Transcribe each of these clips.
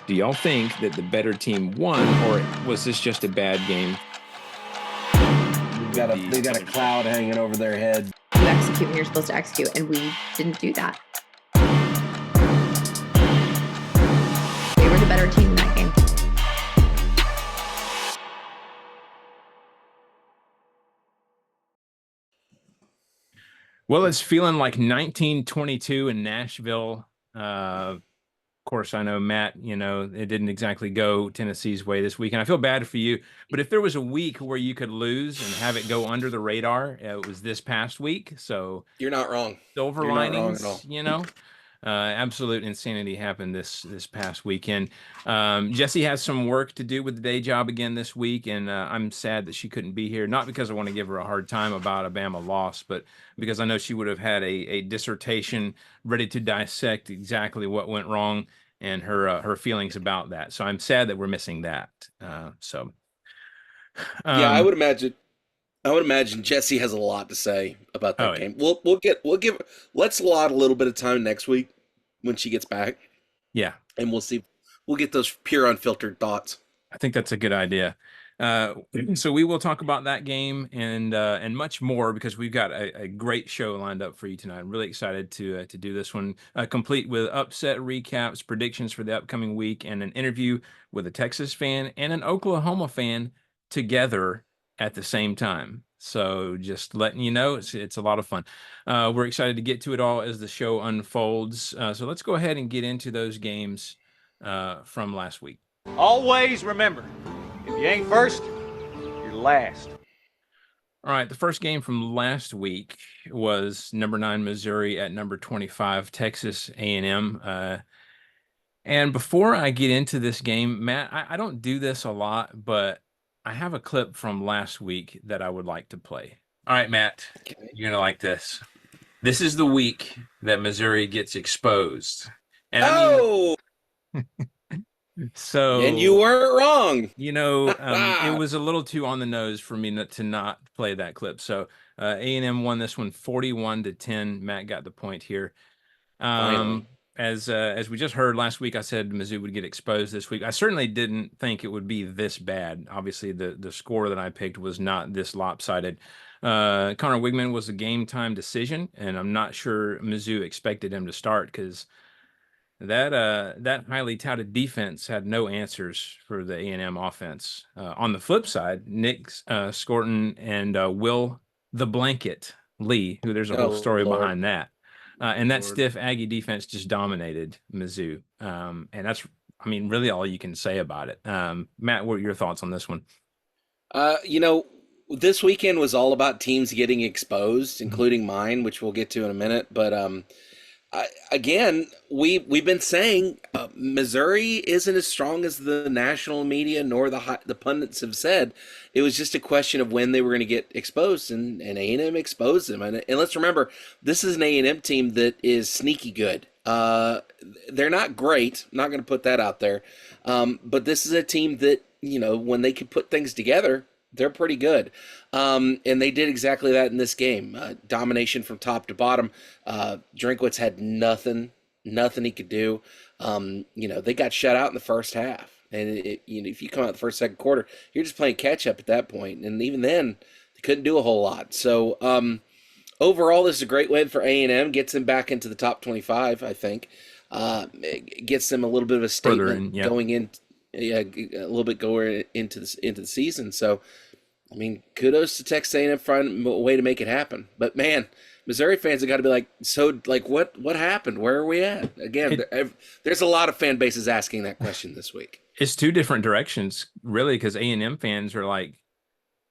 Do y'all think that the better team won, or was this just a bad game? They got a cloud hanging over their head. You execute when you're supposed to execute, and we didn't do that. They were the better team in that game. Well, it's feeling like 1922 in Nashville. Of course, I know, Matt, it didn't exactly go Tennessee's way this week, and I feel bad for you. But if there was a week where you could lose and have it go under the radar, it was this past week. So you're not wrong. Silver You're linings, not wrong at all. Absolute insanity happened this past weekend. Jesse has some work to do with the day job again this week, and I'm sad that she couldn't be here. Not because I want to give her a hard time about a Bama loss, but because I know she would have had a dissertation ready to dissect exactly what went wrong and her feelings about that. So I'm sad that we're missing that. Yeah, I would imagine Jesse has a lot to say about that game. Yeah. Let's allot a little bit of time next week when she gets back. Yeah. And we'll see. We'll get those pure unfiltered thoughts. I think that's a good idea. So we will talk about that game and much more, because we've got a great show lined up for you tonight. I'm really excited to do this one, complete with upset recaps, predictions for the upcoming week, and an interview with a Texas fan and an Oklahoma fan together at the same time. So just letting you know, it's a lot of fun. We're excited to get to it all as the show unfolds. So let's go ahead and get into those games from last week. Always remember, if you ain't first, you're last. All right, the first game from last week was number 9 Missouri at number 25 Texas A&M. And before I get into this game, Matt, I don't do this a lot, but I have a clip from last week that I would like to play. All right, Matt, you're going to like this. This is the week that Missouri gets exposed. And so, and you weren't wrong. It was a little too on the nose for me to not play that clip. So A&M won this one 41-10. Matt got the point here. As we just heard last week, I said Mizzou would get exposed this week. I certainly didn't think it would be this bad. Obviously, the score that I picked was not this lopsided. Connor Wigman was a game time decision, and I'm not sure Mizzou expected him to start, because that highly touted defense had no answers for the A&M offense. On the flip side, Nick Scorton and Will the Blanket Lee, who there's a whole story behind that. And that stiff Aggie defense just dominated Mizzou. And that's, really all you can say about it. Matt, what are your thoughts on this one? This weekend was all about teams getting exposed, including mine, which we'll get to in a minute. But we've been saying Missouri isn't as strong as the national media nor the pundits have said. It was just a question of when they were going to get exposed, and A&M exposed them. And let's remember, this is an A&M team that is sneaky good. They're not great. I'm not going to put that out there. But this is a team that, when they can put things together, they're pretty good. And they did exactly that in this game. Domination from top to bottom. Drinkwitz had nothing he could do. They got shut out in the first half. And if you come out the first, second quarter, you're just playing catch up at that point. And even then, they couldn't do a whole lot. So overall, this is a great win for A&M. Gets them back into the top 25, I think. It gets them a little bit of a statement going in. Yeah, a little bit going into the season. So, kudos to Texas A&M finding a way to make it happen. But man, Missouri fans have got to be like, what happened? Where are we at? Again, there's a lot of fan bases asking that question this week. It's two different directions, really, because A&M fans are like,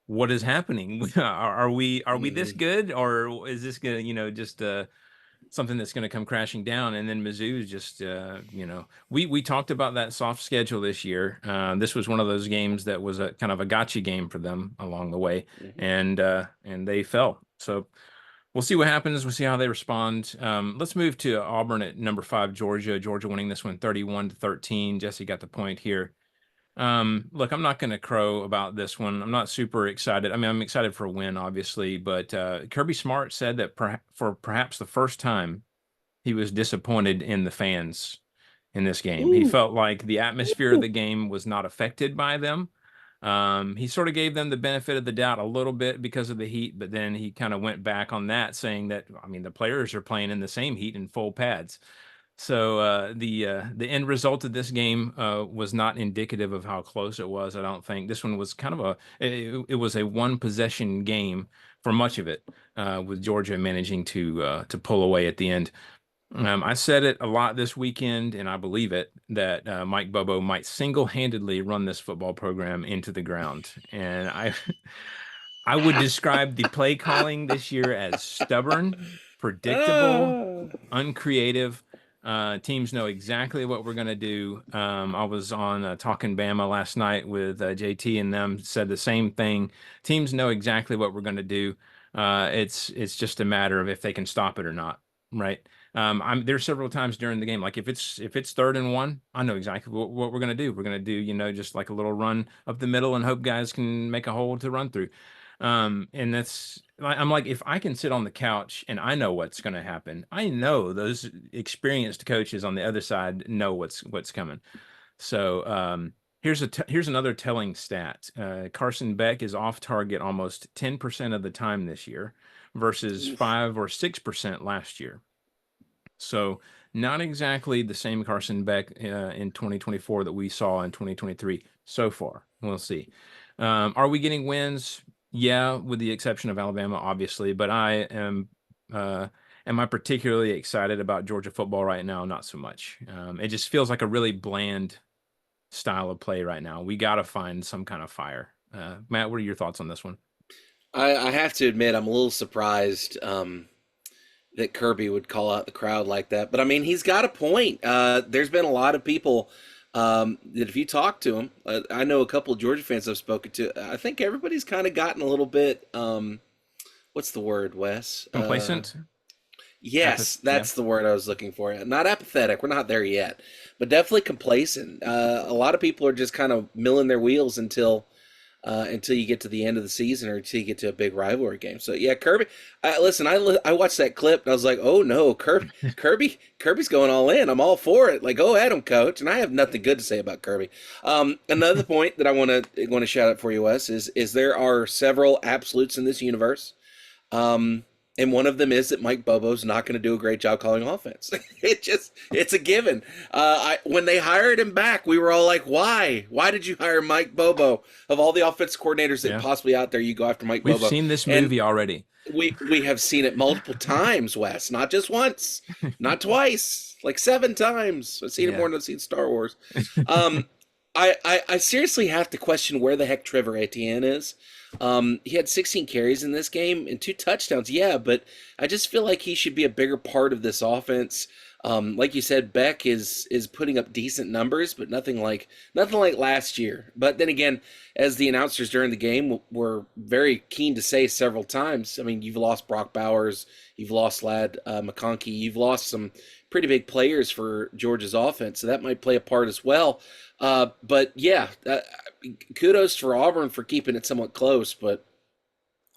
what is happening? Are we this good, or is this gonna just something that's going to come crashing down? And then Mizzou is just we talked about that soft schedule this year. This was one of those games that was a kind of a gotcha game for them along the way, and they fell. So we'll see what happens. We'll see how they respond. Let's move to Auburn at number 5, Georgia. Georgia winning this one 31-13. Jesse got the point here. Look, I'm not going to crow about this one. I'm not super excited. I'm excited for a win, obviously, but Kirby Smart said that for perhaps the first time, he was disappointed in the fans in this game. He Ooh. felt like the atmosphere of the game was not affected by them. He sort of gave them the benefit of the doubt a little bit because of the heat, but then he kind of went back on that, saying that, I mean, the players are playing in the same heat in full pads. So the end result of this game was not indicative of how close it was. I don't think this one was kind of it was a one possession game for much of it, with Georgia managing to pull away at the end. I said it a lot this weekend, and I believe it, that Mike Bobo might single-handedly run this football program into the ground. And I would describe the play calling this year as stubborn, predictable, uncreative. Teams know exactly what we're going to do. I was on Talking Bama last night with JT, and them said the same thing. Teams know exactly what we're going to do. It's just a matter of if they can stop it or not, right? There's several times during the game, like if it's 3rd and 1, I know exactly what we're going to do. We're going to do, just like a little run up the middle and hope guys can make a hole to run through. And that's, I'm like, if I can sit on the couch and I know what's going to happen, I know those experienced coaches on the other side know what's coming. So, here's another telling stat. Carson Beck is off target almost 10% of the time this year versus 5 or 6% last year. So not exactly the same Carson Beck in 2024 that we saw in 2023 so far. We'll see. Are we getting wins? Yeah, with the exception of Alabama, obviously. But am I particularly excited about Georgia football right now? Not so much. It just feels like a really bland style of play right now. We got to find some kind of fire. Matt, what are your thoughts on this one? I have to admit, I'm a little surprised that Kirby would call out the crowd like that. But I mean, he's got a point. There's been a lot of people that if you talk to them, I know a couple of Georgia fans I've spoken to. I think everybody's kind of gotten a little bit, what's the word, Wes? Complacent? Yes, that's the word I was looking for. Not apathetic. We're not there yet, but definitely complacent. A lot of people are just kind of milling their wheels until you get to the end of the season or until you get to a big rivalry game. So yeah, Kirby. Listen, I watched that clip and I was like, oh no, Kirby's going all in. I'm all for it. Like, go at him, coach. And I have nothing good to say about Kirby. Another point that I want to shout out for you, Wes, is there are several absolutes in this universe. And one of them is that Mike Bobo's not going to do a great job calling offense. It's a given. When they hired him back, we were all like, why? Why did you hire Mike Bobo? Of all the offense coordinators that possibly out there, you go after Mike Bobo. We've seen this movie already. We have seen it multiple times, Wes. Not just once, not twice, like 7 times. I've seen it more than I've seen Star Wars. I seriously have to question where the heck Trevor Etienne is. He had 16 carries in this game and 2 touchdowns. Yeah, but I just feel like he should be a bigger part of this offense. Like you said, Beck is putting up decent numbers, but nothing like last year. But then again, as the announcers during the game were very keen to say several times, I mean, you've lost Brock Bowers, you've lost Lad McConkey, you've lost some pretty big players for Georgia's offense, so that might play a part as well. But yeah, kudos for Auburn for keeping it somewhat close. But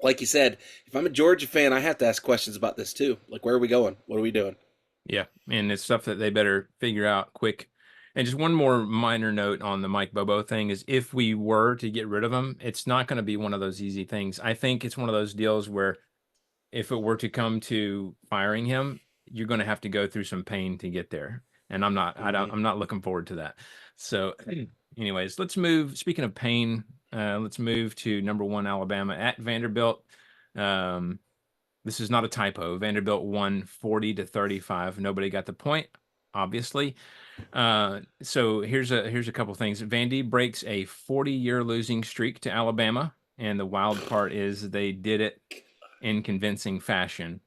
like you said, if I'm a Georgia fan, I have to ask questions about this too. Like, where are we going? What are we doing? Yeah, and it's stuff that they better figure out quick. And just one more minor note on the Mike Bobo thing is if we were to get rid of him, it's not going to be one of those easy things. I think it's one of those deals where if it were to come to firing him, you're going to have to go through some pain to get there. And I'm not looking forward to that. So anyways, let's move. Speaking of pain, let's move to number 1 Alabama at Vanderbilt. This is not a typo. Vanderbilt won 40-35. Nobody got the point, obviously. So here's a couple things. Vandy breaks a 40-year losing streak to Alabama, and the wild part is they did it in convincing fashion.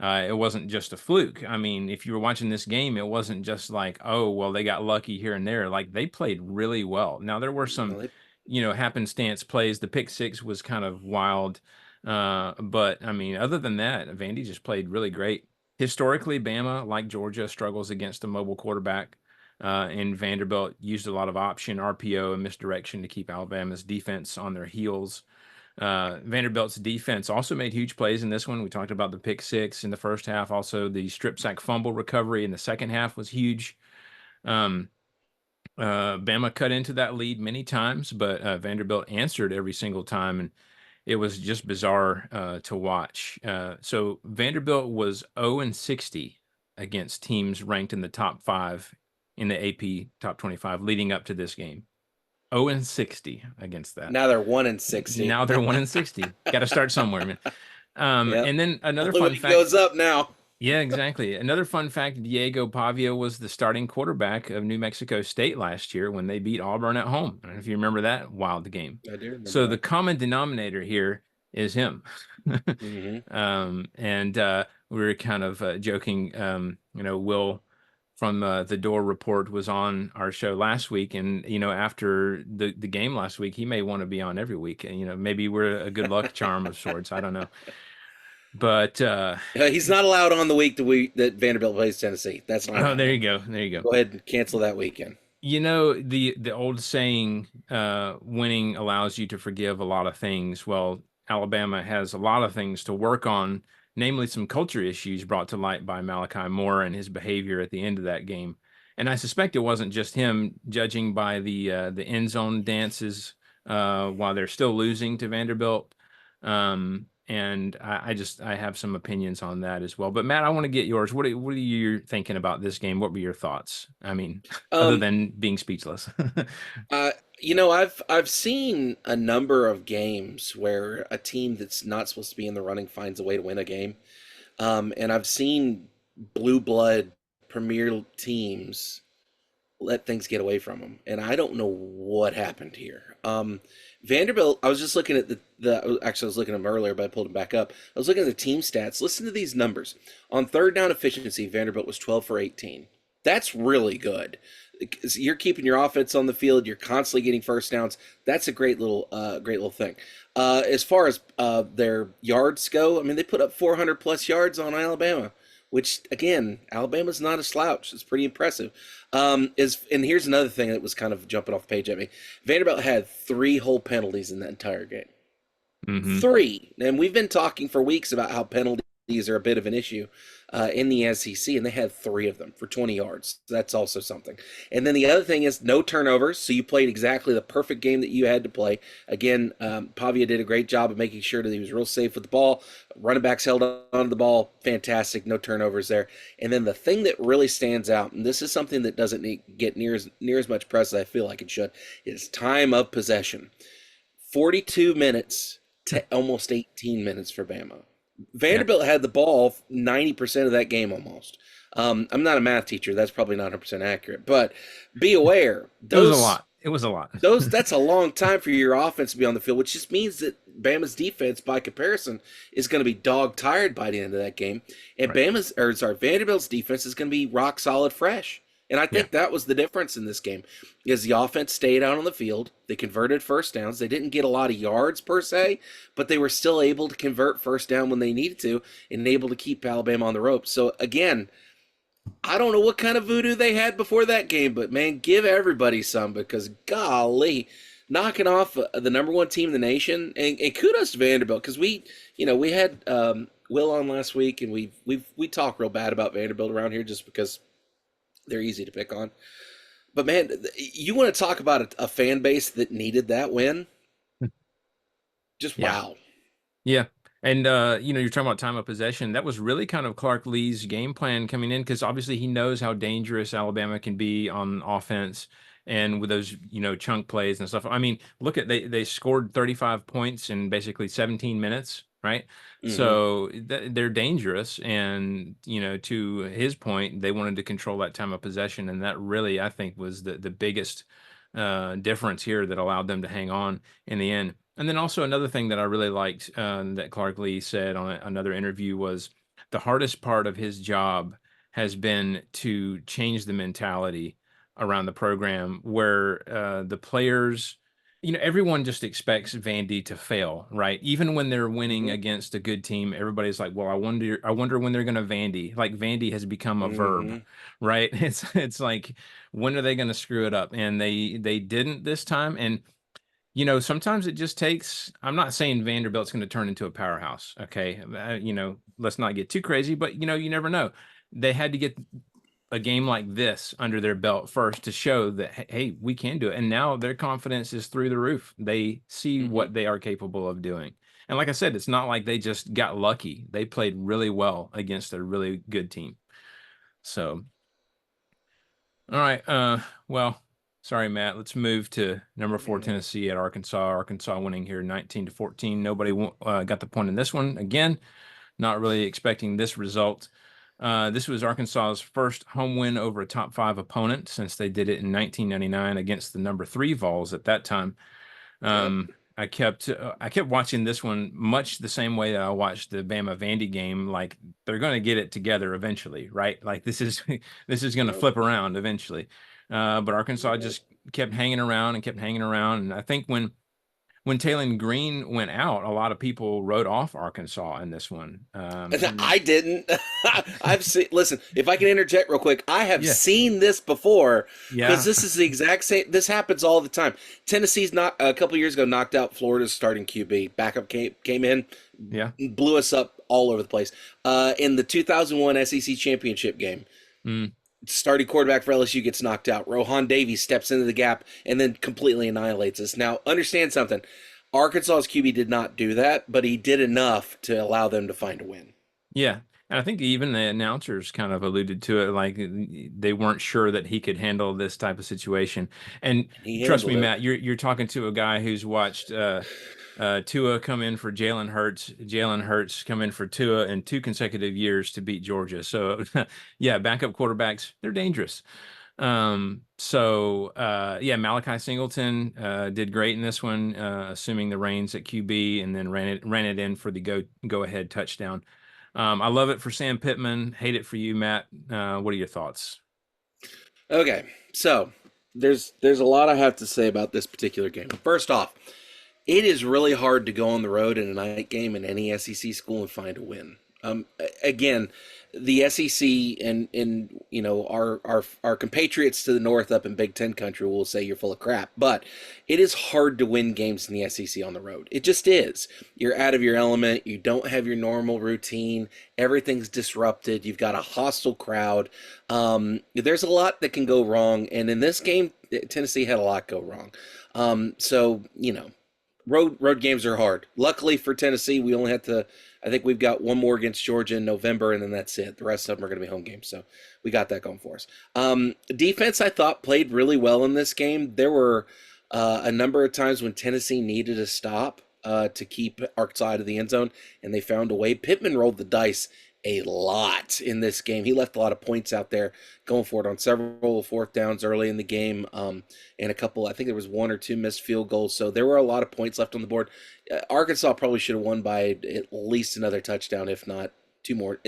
It wasn't just a fluke. I mean, if you were watching this game, it wasn't just like, oh, well, they got lucky here and there. Like, they played really well. Now, there were some, happenstance plays. The pick 6 was kind of wild. But, I mean, other than that, Vandy just played really great. Historically, Bama, like Georgia, struggles against a mobile quarterback. And Vanderbilt used a lot of option, RPO, and misdirection to keep Alabama's defense on their heels. Vanderbilt's defense also made huge plays in this one. We talked about the pick 6 in the first half. Also, the strip sack fumble recovery in the second half was huge. Um, Bama cut into that lead many times, but Vanderbilt answered every single time, and it was just bizarre to watch. So Vanderbilt was 0-60 against teams ranked in the top 5 in the AP top 25 leading up to this game. 0-60 against that. Now they're 1-60. Now they're 1-60. Got to start somewhere, man. Yep. And then another Only fun way it fact. goes up now. Yeah, exactly. Another fun fact, Diego Pavia was the starting quarterback of New Mexico State last year when they beat Auburn at home. I don't know if you remember that wild game. I do remember So that. the common denominator here is him. And we were kind of joking, Will from the Door Report was on our show last week, and after the game last week, he may want to be on every week. And maybe we're a good luck charm of sorts. I don't know. But he's not allowed on the week that Vanderbilt plays Tennessee. That's not. Oh, there you go. There you go. Go ahead and cancel that weekend. The old saying, winning allows you to forgive a lot of things. Well, Alabama has a lot of things to work on, namely some culture issues brought to light by Malachi Moore and his behavior at the end of that game. And I suspect it wasn't just him, judging by the end zone dances while they're still losing to Vanderbilt. And I have some opinions on that as well. But Matt, I want to get yours. What are you thinking about this game? What were your thoughts? I mean, other than being speechless. I've seen a number of games where a team that's not supposed to be in the running finds a way to win a game. And I've seen blue blood premier teams let things get away from them. And I don't know what happened here. Vanderbilt, I was just looking at actually I was looking at them earlier, but I pulled them back up. I was looking at the team stats. Listen to these numbers. On third down efficiency, Vanderbilt was 12 for 18. That's really good. You're keeping your offense on the field. You're constantly getting first downs. That's a great little thing. As far as their yards go, I mean, they put up 400 plus yards on Alabama, which again, Alabama's not a slouch. It's pretty impressive. And here's another thing that was kind of jumping off the page at me. Vanderbilt had 3 whole penalties in that entire game. 3. And we've been talking for weeks about how penalties are a bit of an issue in the SEC, and they had 3 of them for 20 yards. So that's also something. And then the other thing is no turnovers, so you played exactly the perfect game that you had to play. Again, Pavia did a great job of making sure that he was real safe with the ball. Running backs held onto the ball. Fantastic. No turnovers there. And then the thing that really stands out, and this is something that doesn't get near as much press as I feel like it should, is time of possession. 42 minutes to almost 18 minutes for Bama. Vanderbilt had the ball 90% of that game almost. I'm not a math teacher. That's probably not 100% accurate. But be aware. It was a lot. It was a lot. That's a long time for your offense to be on the field, which just means that Bama's defense, by comparison, is going to be dog-tired by the end of that game. And Vanderbilt's defense is going to be rock solid fresh. And I think that was the difference in this game, is the offense stayed out on the field. They converted first downs. They didn't get a lot of yards per se, but they were still able to convert first down when they needed to and able to keep Alabama on the ropes. So, again, I don't know what kind of voodoo they had before that game, but, man, give everybody some because, golly, knocking off the number 1 team in the nation. And kudos to Vanderbilt because we had Will on last week, and we talk real bad about Vanderbilt around here just because they're easy to pick on. But, man, you want to talk about a fan base that needed that win? Just wow. Yeah. And, you're talking about time of possession. That was really kind of Clark Lee's game plan coming in because obviously he knows how dangerous Alabama can be on offense and with those, chunk plays and stuff. I mean, look at they scored 35 points in basically 17 minutes, right? So they're dangerous. And, to his point, they wanted to control that time of possession. And that really, I think, was the biggest difference here that allowed them to hang on in the end. And then also another thing that I really liked that Clark Lee said on another interview was the hardest part of his job has been to change the mentality around the program where the players, everyone just expects Vandy to fail, right? Even when they're winning against a good team, everybody's like, well, I wonder when they're going to Vandy. Like Vandy has become a verb, right? It's like, when are they going to screw it up? And they didn't this time. And sometimes it just takes, I'm not saying Vanderbilt's going to turn into a powerhouse. Okay. Let's not get too crazy, but you never know. They had to get a game like this under their belt first to show that, hey, we can do it. And now their confidence is through the roof. They see Mm-hmm. what they are capable of doing. And like I said, it's not like they just got lucky. They played really well against a really good team. So, all right. Well, sorry, Matt. Let's move to number 4, Tennessee at Arkansas. Arkansas winning here 19-14. Nobody got the point in this one. Again, not really expecting this result. This was Arkansas's first home win over a top 5 opponent since they did it in 1999 against the number 3 Vols at that time. Yep. I kept watching this one much the same way that I watched the Bama Vandy game. Like, they're going to get it together eventually, right? Like, this is this is going to Yep. flip around eventually. But Arkansas Yep. just kept hanging around and kept hanging around. And I think when Taylon Green went out, a lot of people wrote off Arkansas in this one. I didn't. I've seen. Listen, if I can interject real quick, I have Yeah. seen this before Yeah. because this is the exact same. This happens all the time. Tennessee's not a couple years ago knocked out Florida's starting QB. Backup came in, Yeah. blew us up all over the place. In the 2001 SEC championship game, starting quarterback for LSU gets knocked out. Rohan Davies steps into the gap and then completely annihilates us. Now, understand something. Arkansas's QB did not do that, but he did enough to allow them to find a win. Yeah. And I think even the announcers kind of alluded to it, like they weren't sure that he could handle this type of situation. And He trust me, handled it. Matt, you're talking to a guy who's watched Tua come in for Jalen Hurts come in for Tua in 2 consecutive years to beat Georgia. So yeah, backup quarterbacks, they're dangerous. Yeah, Malachi Singleton did great in this one, assuming the reins at QB, and then ran it in for the go ahead touchdown. I love it for Sam Pittman. Hate it for you, Matt. What are your thoughts? Okay, so there's a lot I have to say about this particular game. First off, it is really hard to go on the road in a night game in any SEC school and find a win. Again, the SEC and you know our compatriots to the north up in Big Ten country will say you're full of crap, but it is hard to win games in the SEC on the road. It just is. You're out of your element. You don't have your normal routine. Everything's disrupted. You've got a hostile crowd. There's a lot that can go wrong, and in this game, Tennessee had a lot go wrong. So you know. Road games are hard. Luckily for Tennessee, we only have to. I think we've got one more against Georgia in November, and then that's it. The rest of them are going to be home games, so we got that going for us. Defense, I thought, played really well in this game. There were a number of times when Tennessee needed a stop to keep Arkansas out of the end zone, and they found a way. Pittman rolled the dice a lot in this game. He left a lot of points out there going for it on several 4th downs early in the game, and a couple, I think there was 1 or 2 missed field goals, so there were a lot of points left on the board. Arkansas probably should have won by at least another touchdown, if not two more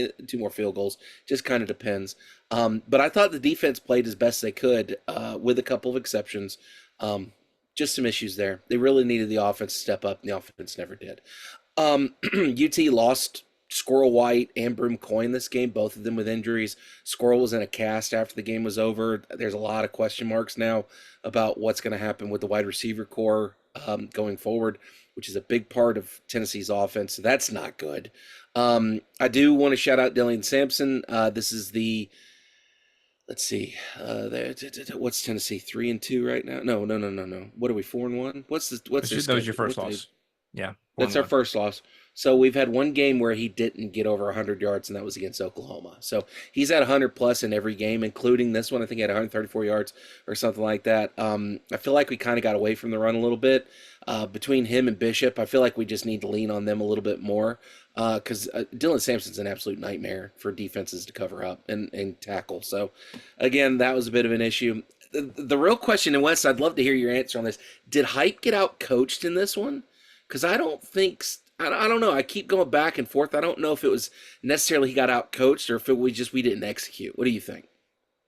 field goals. Just kind of depends. But I thought the defense played as best they could, with a couple of exceptions. Just some issues there. They really needed the offense to step up, and the offense never did. UT lost Squirrel White and Broom Coin this game, both of them with injuries. Squirrel was in a cast after the game was over. There's a lot of question marks now about what's going to happen with the wide receiver core going forward, which is a big part of Tennessee's offense. So that's not good. I do want to shout out Dylan Sampson. This is the, let's see, what's Tennessee, 3-2 right now? No. What are we, 4-1? What's this? That was your first loss. Yeah, that's our first loss. So we've had one game where he didn't get over 100 yards, and that was against Oklahoma. So he's at 100 plus in every game, including this one. I think he had 134 yards or something like that. I feel like we kind of got away from the run a little bit. Between him and Bishop, I feel like we just need to lean on them a little bit more, because Dylan Sampson's an absolute nightmare for defenses to cover up and tackle. So, again, that was a bit of an issue. The real question, and Wes, I'd love to hear your answer on this. Did Hype get out coached in this one? Because I don't think, I don't know. I keep going back and forth. I don't know if it was necessarily he got out coached or if it was just we didn't execute. What do you think?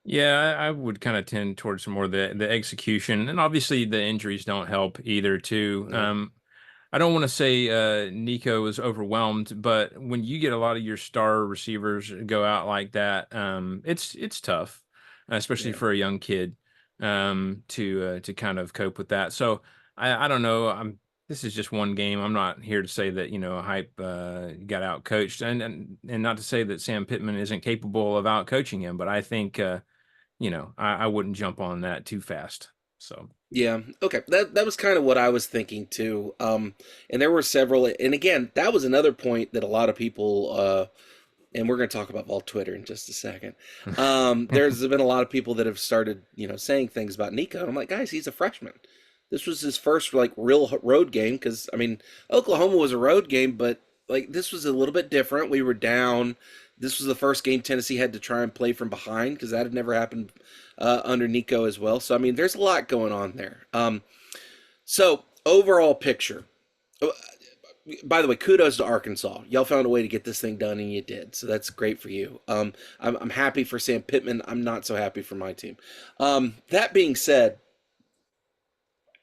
Yeah, I would kind of tend towards more the execution, and obviously the injuries don't help either. Too. No. I don't want to say Nico was overwhelmed, but when you get a lot of your star receivers go out like that, it's tough, especially for a young kid, to kind of cope with that. So I don't know. This is just one game. I'm not here to say that, Hype got out coached, and not to say that Sam Pittman isn't capable of out coaching him, but I think I wouldn't jump on that too fast. So Yeah. Okay. That was kind of what I was thinking too. And there were several, and again, that was another point that a lot of people, and we're going to talk about Vault Twitter in just a second. There's been a lot of people that have started, saying things about Nico. And I'm like, guys, he's a freshman. This was his first like real road game because I mean, Oklahoma was a road game, but like this was a little bit different. We were down. This was the first game Tennessee had to try and play from behind because that had never happened under Nico as well. So I mean, there's a lot going on there. So overall picture. By the way, kudos to Arkansas. Y'all found a way to get this thing done, and you did. So that's great for you. I'm happy for Sam Pittman. I'm not so happy for my team. That being said,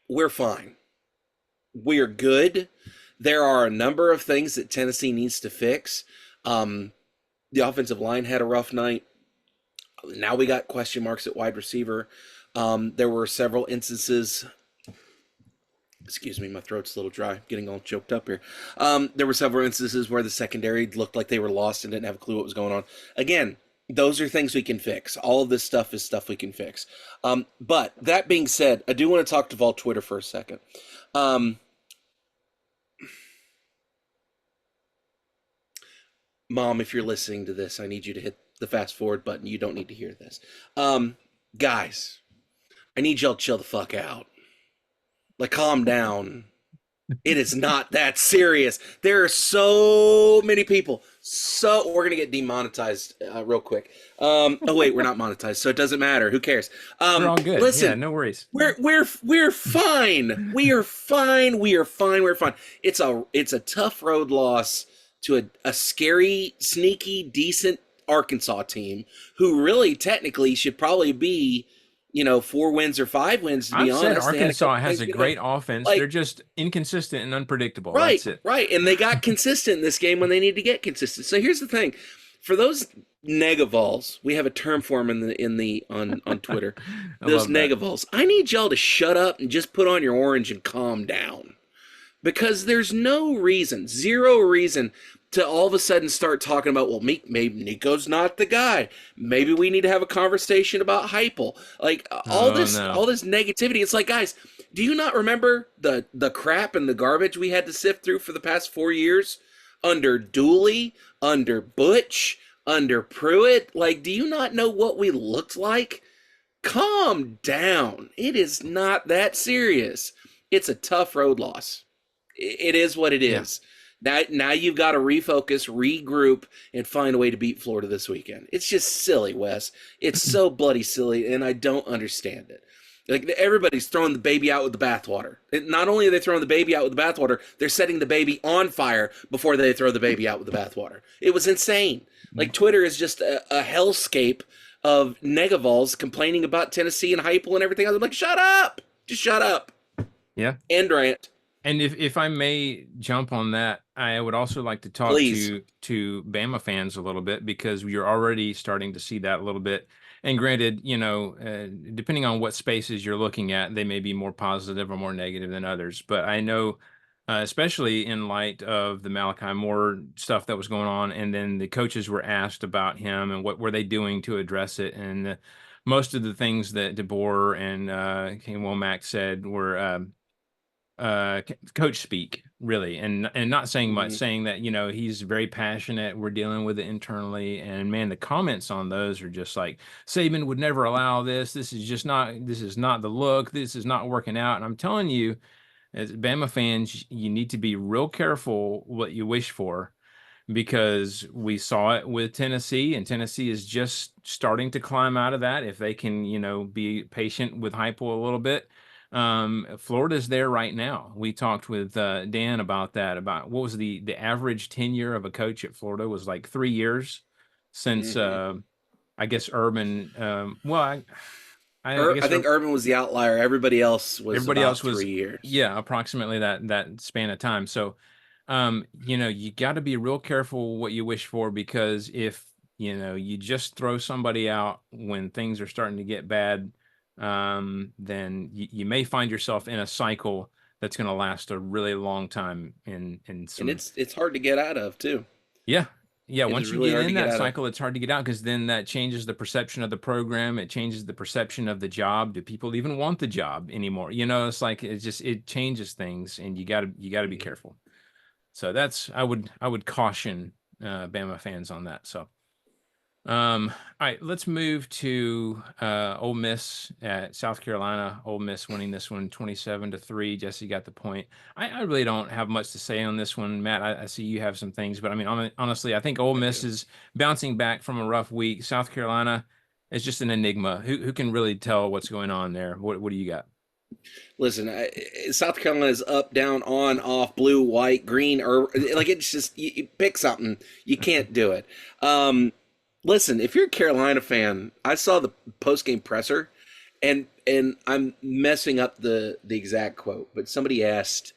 we're fine. We are good. There are a number of things that Tennessee needs to fix. The offensive line had a rough night. Now we got question marks at wide receiver. There were several instances. Excuse me, my throat's a little dry. Getting all choked up here. There were several instances where the secondary looked like they were lost and didn't have a clue what was going on. Again, those are things we can fix. All of this stuff is stuff we can fix. But that being said, I do want to talk to Vol Twitter for a second. Mom, if you're listening to this, I need you to hit the fast forward button. You don't need to hear this. Guys, I need y'all to chill the fuck out. Like, calm down. It is not that serious. There are so many people. So we're gonna get demonetized real quick. Oh wait, we're not monetized, so it doesn't matter. Who cares? we're all good. Listen, Yeah, no worries. we're fine. We are fine. We are fine. We're fine. It's a tough road loss to a scary, sneaky, decent Arkansas team who really technically should probably be 4 wins or 5 wins, to be I've said honest. Arkansas has a great offense. Like, they're just inconsistent and unpredictable. right, That's it. right. And they got consistent in this game when they need to get consistent. So here's the thing. For those negavols, we have a term for them on Twitter. Those negavols. I need y'all to shut up and just put on your orange and calm down. Because there's no reason, zero reason to all of a sudden start talking about, well, maybe Nico's not the guy. Maybe we need to have a conversation about Heupel. Like all this negativity. It's like, guys, do you not remember the crap and the garbage we had to sift through for the past 4 years under Dooley, under Butch, under Pruitt? Like, do you not know what we looked like? Calm down. It is not that serious. It's a tough road loss. It is what it is. Now you've got to refocus, regroup, and find a way to beat Florida this weekend. It's just silly, Wes. It's so bloody silly, and I don't understand it. Like, everybody's throwing the baby out with the bathwater. Not only are they throwing the baby out with the bathwater, they're setting the baby on fire before they throw the baby out with the bathwater. It was insane. Like, Twitter is just a hellscape of negavols complaining about Tennessee and Heupel and everything else. I'm like, shut up! Just shut up. Yeah. End rant. And if I may jump on that, I would also like to talk to Bama fans a little bit, because you're already starting to see that a little bit. And granted, depending on what spaces you're looking at, they may be more positive or more negative than others. But I know, especially in light of the Malachi Moore stuff that was going on, and then the coaches were asked about him and what were they doing to address it. And most of the things that DeBoer and King Womack said were coach speak, really, and not saying much, saying that he's very passionate, we're dealing with it internally, and man, the comments on those are just like, Saban would never allow this is not the look, this is not working out. And I'm telling you, as Bama fans, you need to be real careful what you wish for, because we saw it with Tennessee, and Tennessee is just starting to climb out of that if they can be patient with Heupel a little bit. Florida's there right now. We talked with Dan about that, about what was the average tenure of a coach at Florida was like 3 years since I guess Urban. I think Urban was the outlier. Everybody else was 3 years. Yeah, approximately that span of time. So you got to be real careful what you wish for, because if you just throw somebody out when things are starting to get bad, then you may find yourself in a cycle that's going to last a really long time. And it's hard to get out of too. Yeah, Yeah, It was once you really get hard to in get that out of. cycle, it's hard to get out because then that changes the perception of the program. It changes the perception of the job. Do people even want the job anymore? It's like it changes things, and you gotta be Mhm. careful. So I would caution Bama fans on that. So all right, let's move to Ole Miss at South Carolina. Ole Miss winning this one 27-3. Jesse got the point. I really don't have much to say on this one, Matt. I see you have some things, but I mean, honestly, I think Ole I Miss do. is bouncing back from a rough week. South Carolina is just an enigma. Who can really tell what's going on there? What do you got? Listen, South Carolina is up, down, on, off, blue, white, green, or like it's just you pick something. You can't do it. Um, Listen, if you're a Carolina fan, I saw the post game presser, and I'm messing up the exact quote, but somebody asked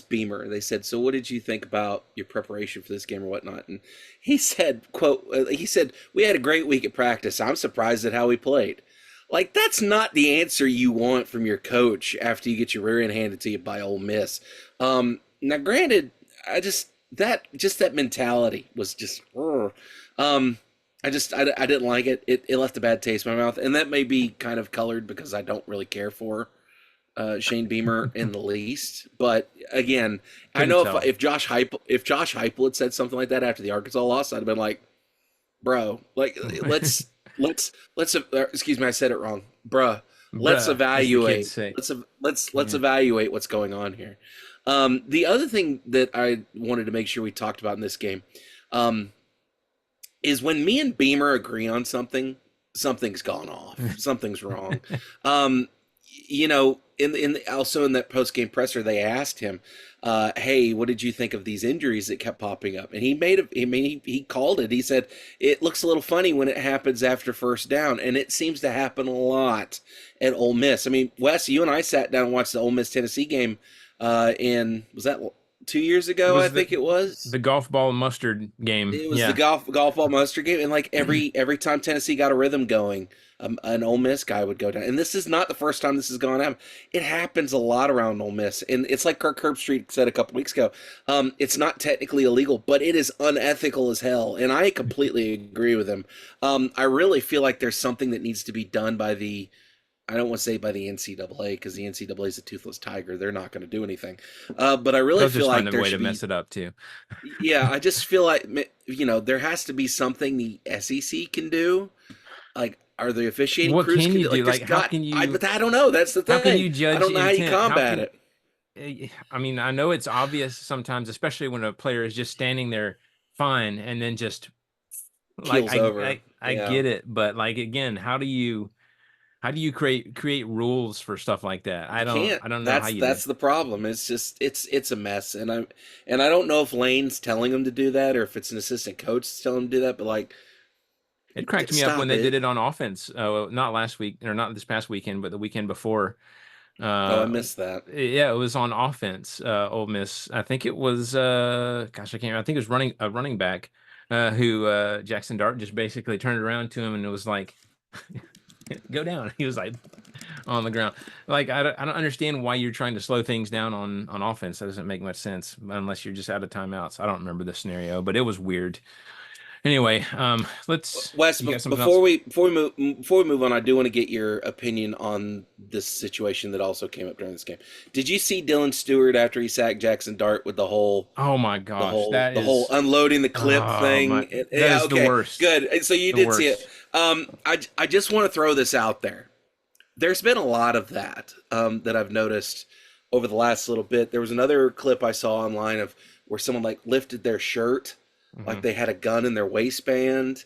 Beamer. They said, "So what did you think about your preparation for this game or whatnot?" And he said, "Quote, he said we had a great week at practice. I'm surprised at how we played." Like that's not the answer you want from your coach after you get your rear end handed to you by Ole Miss. Now, granted, that mentality was just, um, I didn't like it. It left a bad taste in my mouth, and that may be kind of colored because I don't really care for Shane Beamer in the least. But again, I Couldn't know tell. if Josh Heupel had said something like that after the Arkansas loss, I'd have been like, bro, like excuse me, I said it wrong, bruh. Let's Bruh, as the kids evaluate. say. Let's Yeah. evaluate what's going on here. The other thing that I wanted to make sure we talked about in this game, um, is when me and Beamer agree on something, something's gone off. Something's wrong. Um, also in that post game presser, they asked him, "Hey, what did you think of these injuries that kept popping up?" And he made it. I mean, he called it. He said it looks a little funny when it happens after first down, and it seems to happen a lot at Ole Miss. I mean, Wes, you and I sat down and watched the Ole Miss Tennessee game. In was that 2 years It ago? I was think it was. the golf ball mustard game. It was the Yeah. golf ball monster game, and like every time Tennessee got a rhythm going, an Ole Miss guy would go down. And this is not the first time this has gone on. It happens a lot around Ole Miss, and it's like Kirk Herbstreit said a couple weeks ago. It's not technically illegal, but it is unethical as hell, and I completely agree with him. I really feel like there's something that needs to be done by the. I don't want to say by the NCAA because the NCAA is a toothless tiger. They're not going to do anything. But I really They'll feel just like find a there way to should be. mess it up too. Yeah, I just feel like there has to be something the SEC can do. Like, are the officiating What crews can can you do? do? Like, there's Like, how got. can you But I don't know. That's the how can thing. you I judge don't know how you intent? How combat can it. I mean, I know it's obvious sometimes, especially when a player is just standing there fine and then just like Keels over. I Yeah, get it, but like again, how do you create rules for stuff like that? I you don't can't. I don't know how That's you do. that's the problem. It's just it's a mess, and I don't know if Lane's telling him to do that or if it's an assistant coach telling him to do that. But like, It cracked me up when stop they did it. it on offense. Not last week or not this past weekend, but the weekend before. Oh, I Uh, missed that. yeah, it was on offense. Ole Miss. I think it was. Gosh, I can't remember. I think it was running back. Who Jackson Dart just basically turned around to him and it was like, "Go down." He was like on the ground. Like I don't understand why you're trying to slow things down on offense. That doesn't make much sense unless you're just out of timeouts. I don't remember the scenario, but it was weird. Anyway, let's. Wes, You got something else? before we move on, I do want to get your opinion on this situation that also came up during this game. Did you see Dylan Stewart after he sacked Jackson Dart with the whole Oh my the gosh, whole that the whole is. unloading the clip Oh my, thing? that Yeah, is the okay, worst. good. And so you The did see it. worst. I just want to throw this out there. There's been a lot of that that I've noticed over the last little bit. There was another clip I saw online of where someone like lifted their shirt, like Mhm. they had a gun in their waistband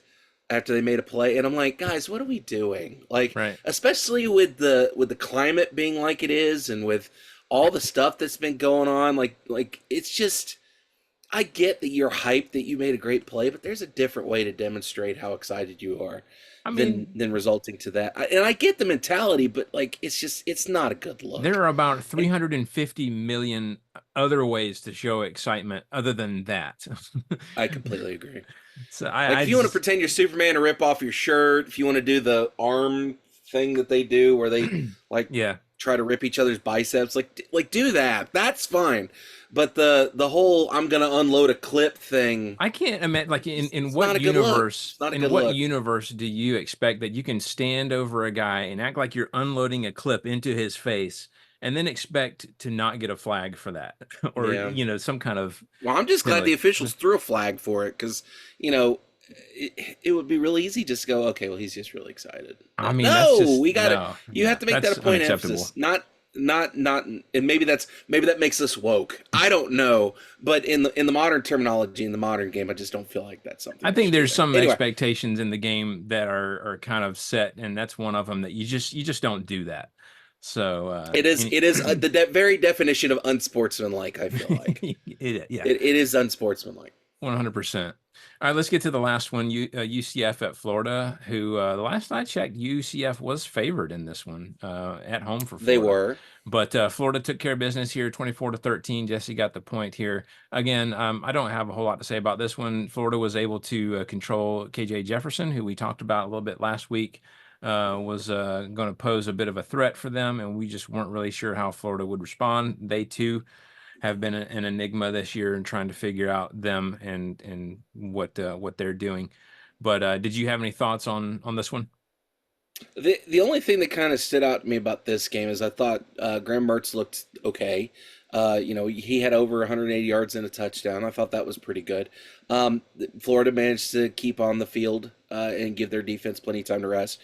after they made a play, and I'm like, guys, what are we doing? Like, Right. especially with the climate being like it is, and with all the stuff that's been going on, like it's just. I get that you're hyped that you made a great play, but there's a different way to demonstrate how excited you are I than mean, resulting to that. And I get the mentality, but like it's not a good look. there are about And 350 million other ways to show excitement other than that. I completely agree. So Like I if you want to just, pretend you're Superman and rip off your shirt, if you want to do the arm thing that they do where they like yeah, try to rip each other's biceps. Like do that. That's fine. But the whole I'm gonna unload a clip thing. I can't imagine, like, in It's what not a good look. universe, It's not a in good what look. universe do you expect that you can stand over a guy and act like you're unloading a clip into his face and then expect to not get a flag for that? Or, Yeah. some kind of Well, I'm just glad the penalty. officials threw a flag for it because, you know, it would be really easy just to go, okay, well, he's just really excited. I mean, that's No, just, we got it. no, You yeah, have to make that that's a point of unacceptable. emphasis, not, and maybe that makes us woke. I don't know, but in the modern terminology, in the modern game, I just don't feel like that's something I that think should be there's there. some Anyway, expectations in the game that are kind of set, and that's one of them that you just don't do that. So, it is the very definition of unsportsmanlike. I feel like yeah, it is unsportsmanlike. 100%. All right, let's get to the last one. UCF at Florida, who the last I checked, UCF was favored in this one at home for They Florida. were. But Florida took care of business here, 24-13. Jesse got the point here. Again, I don't have a whole lot to say about this one. Florida was able to control KJ Jefferson, who we talked about a little bit last week, was going to pose a bit of a threat for them, and we just weren't really sure how Florida would respond. They, too, have been an enigma this year and trying to figure out them and what they're doing. But did you have any thoughts on this one? The only thing that kind of stood out to me about this game is I thought Graham Mertz looked okay. He had over 180 yards and a touchdown. I thought that was pretty good. Florida managed to keep on the field and give their defense plenty of time to rest.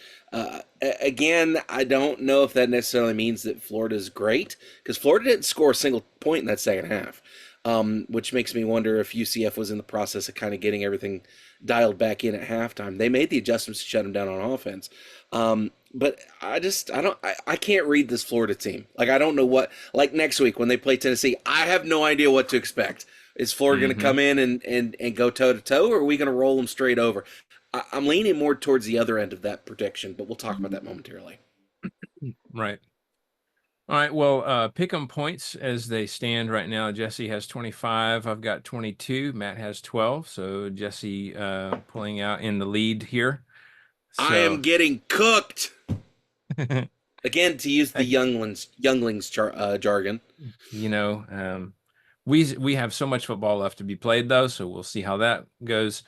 Again, I don't know if that necessarily means that Florida's great, because Florida didn't score a single point in that second half, which makes me wonder if UCF was in the process of kind of getting everything dialed back in at halftime. They made the adjustments to shut them down on offense. But I can't read this Florida team. Like, I don't know what, like next week when they play Tennessee, I have no idea what to expect. Is Florida going to come in and go toe to toe, or are we going to roll them straight over? I'm leaning more towards the other end of that prediction, but we'll talk about that momentarily. Right. All right. Well, pick 'em points as they stand right now. Jesse has 25. I've got 22. Matt has 12. So Jesse pulling out in the lead here. I am getting cooked. Again, to use the younglings jargon. We have so much football left to be played, though, so we'll see how that goes.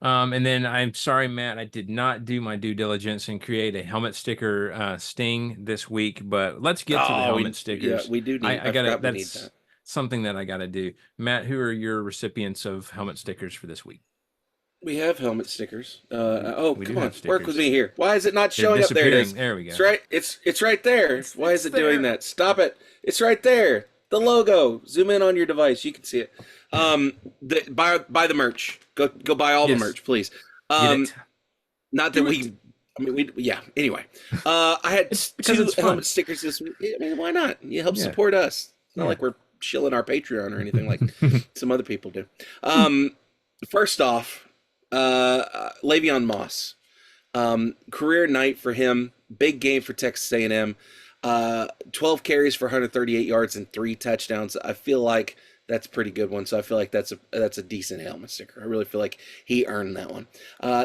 And then I'm sorry, Matt, I did not do my due diligence and create a helmet sticker sting this week, but let's get to the helmet stickers. Yeah, we do need. That's something that I got to do. Matt, who are your recipients of helmet stickers for this week? We have helmet stickers. Come on, stickers. Work with me here. Why is it not showing up? There it is. There we go. It's right. It's right there. Why is it doing that? Stop it. It's right there. The logo. Zoom in on your device. You can see it. Buy the merch. Go buy all the merch, please. Not that we. I mean, yeah. Anyway, I had two helmet stickers this week. I mean, why not? You help support us. It's not like we're shilling our Patreon or anything like some other people do. First off, Le'Veon Moss, career night for him. Big game for Texas A&M. 12 carries for 138 yards and 3 touchdowns. I feel like that's a pretty good one. So I feel like that's a decent helmet sticker. I really feel like he earned that one.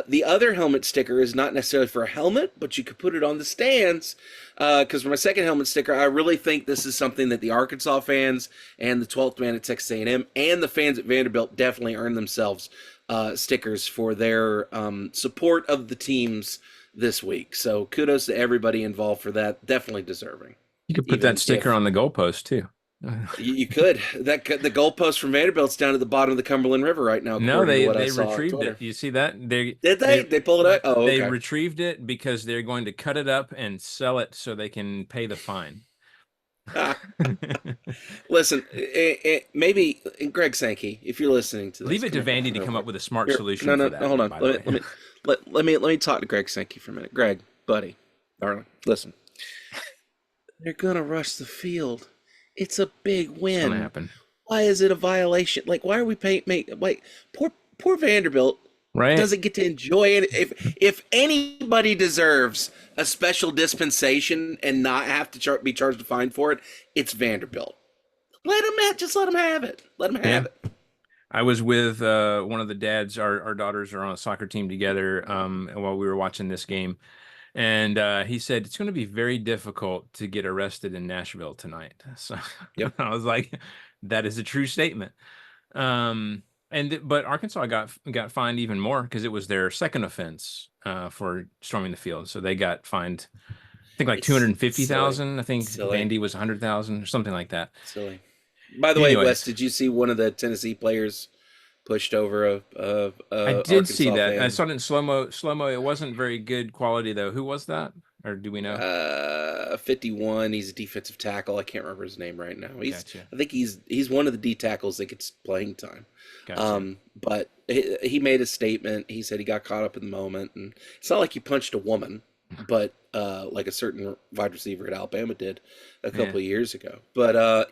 The other helmet sticker is not necessarily for a helmet, but you could put it on the stands. Because for my second helmet sticker, I really think this is something that the Arkansas fans and the 12th man at Texas A&M and the fans at Vanderbilt definitely earned themselves stickers for their support of the teams this week. So kudos to everybody involved for that. Definitely deserving. You could put that sticker on the goalpost too. You could. The goalpost from Vanderbilt's down at the bottom of the Cumberland River right now. No, they retrieved it. You see that? Did they? They pulled it out? Oh, okay. They retrieved it because they're going to cut it up and sell it so they can pay the fine. Listen, maybe Greg Sankey, if you're listening to this, leave it to Vandy to come up with a smart solution. No, for that, hold on. Let me talk to Greg Sankey for a minute. Greg, buddy, darling, listen. They're gonna rush the field. It's a big win. It's gonna happen. Why is it a violation? Like, why are we paying? Like, poor Vanderbilt. Right. Doesn't get to enjoy it. If anybody deserves a special dispensation and not have to be charged a fine for it, it's Vanderbilt. Let them have it. Let them have it. I was with one of the dads. Our daughters are on a soccer team together while we were watching this game. And he said it's going to be very difficult to get arrested in Nashville tonight. So Yep. I was like, that is a true statement. But Arkansas got fined even more because it was their second offense for storming the field. So they got fined, I think like It's silly. 250,000. I think Silly. Vandy was 100,000 or something like that. Silly. By the way, Wes, Anyways, did you see one of the Tennessee players pushed over I a did see Arkansas that. I fan? saw it in slow mo. Slow mo. It wasn't very good quality though. Who was that, or do we know? 51. He's a defensive tackle. I can't remember his name right now. Gotcha. I think he's one of the D tackles that gets playing time. Gotcha. But he made a statement. He said he got caught up in the moment, and it's not like he punched a woman, but like a certain wide receiver at Alabama did a couple of years ago. But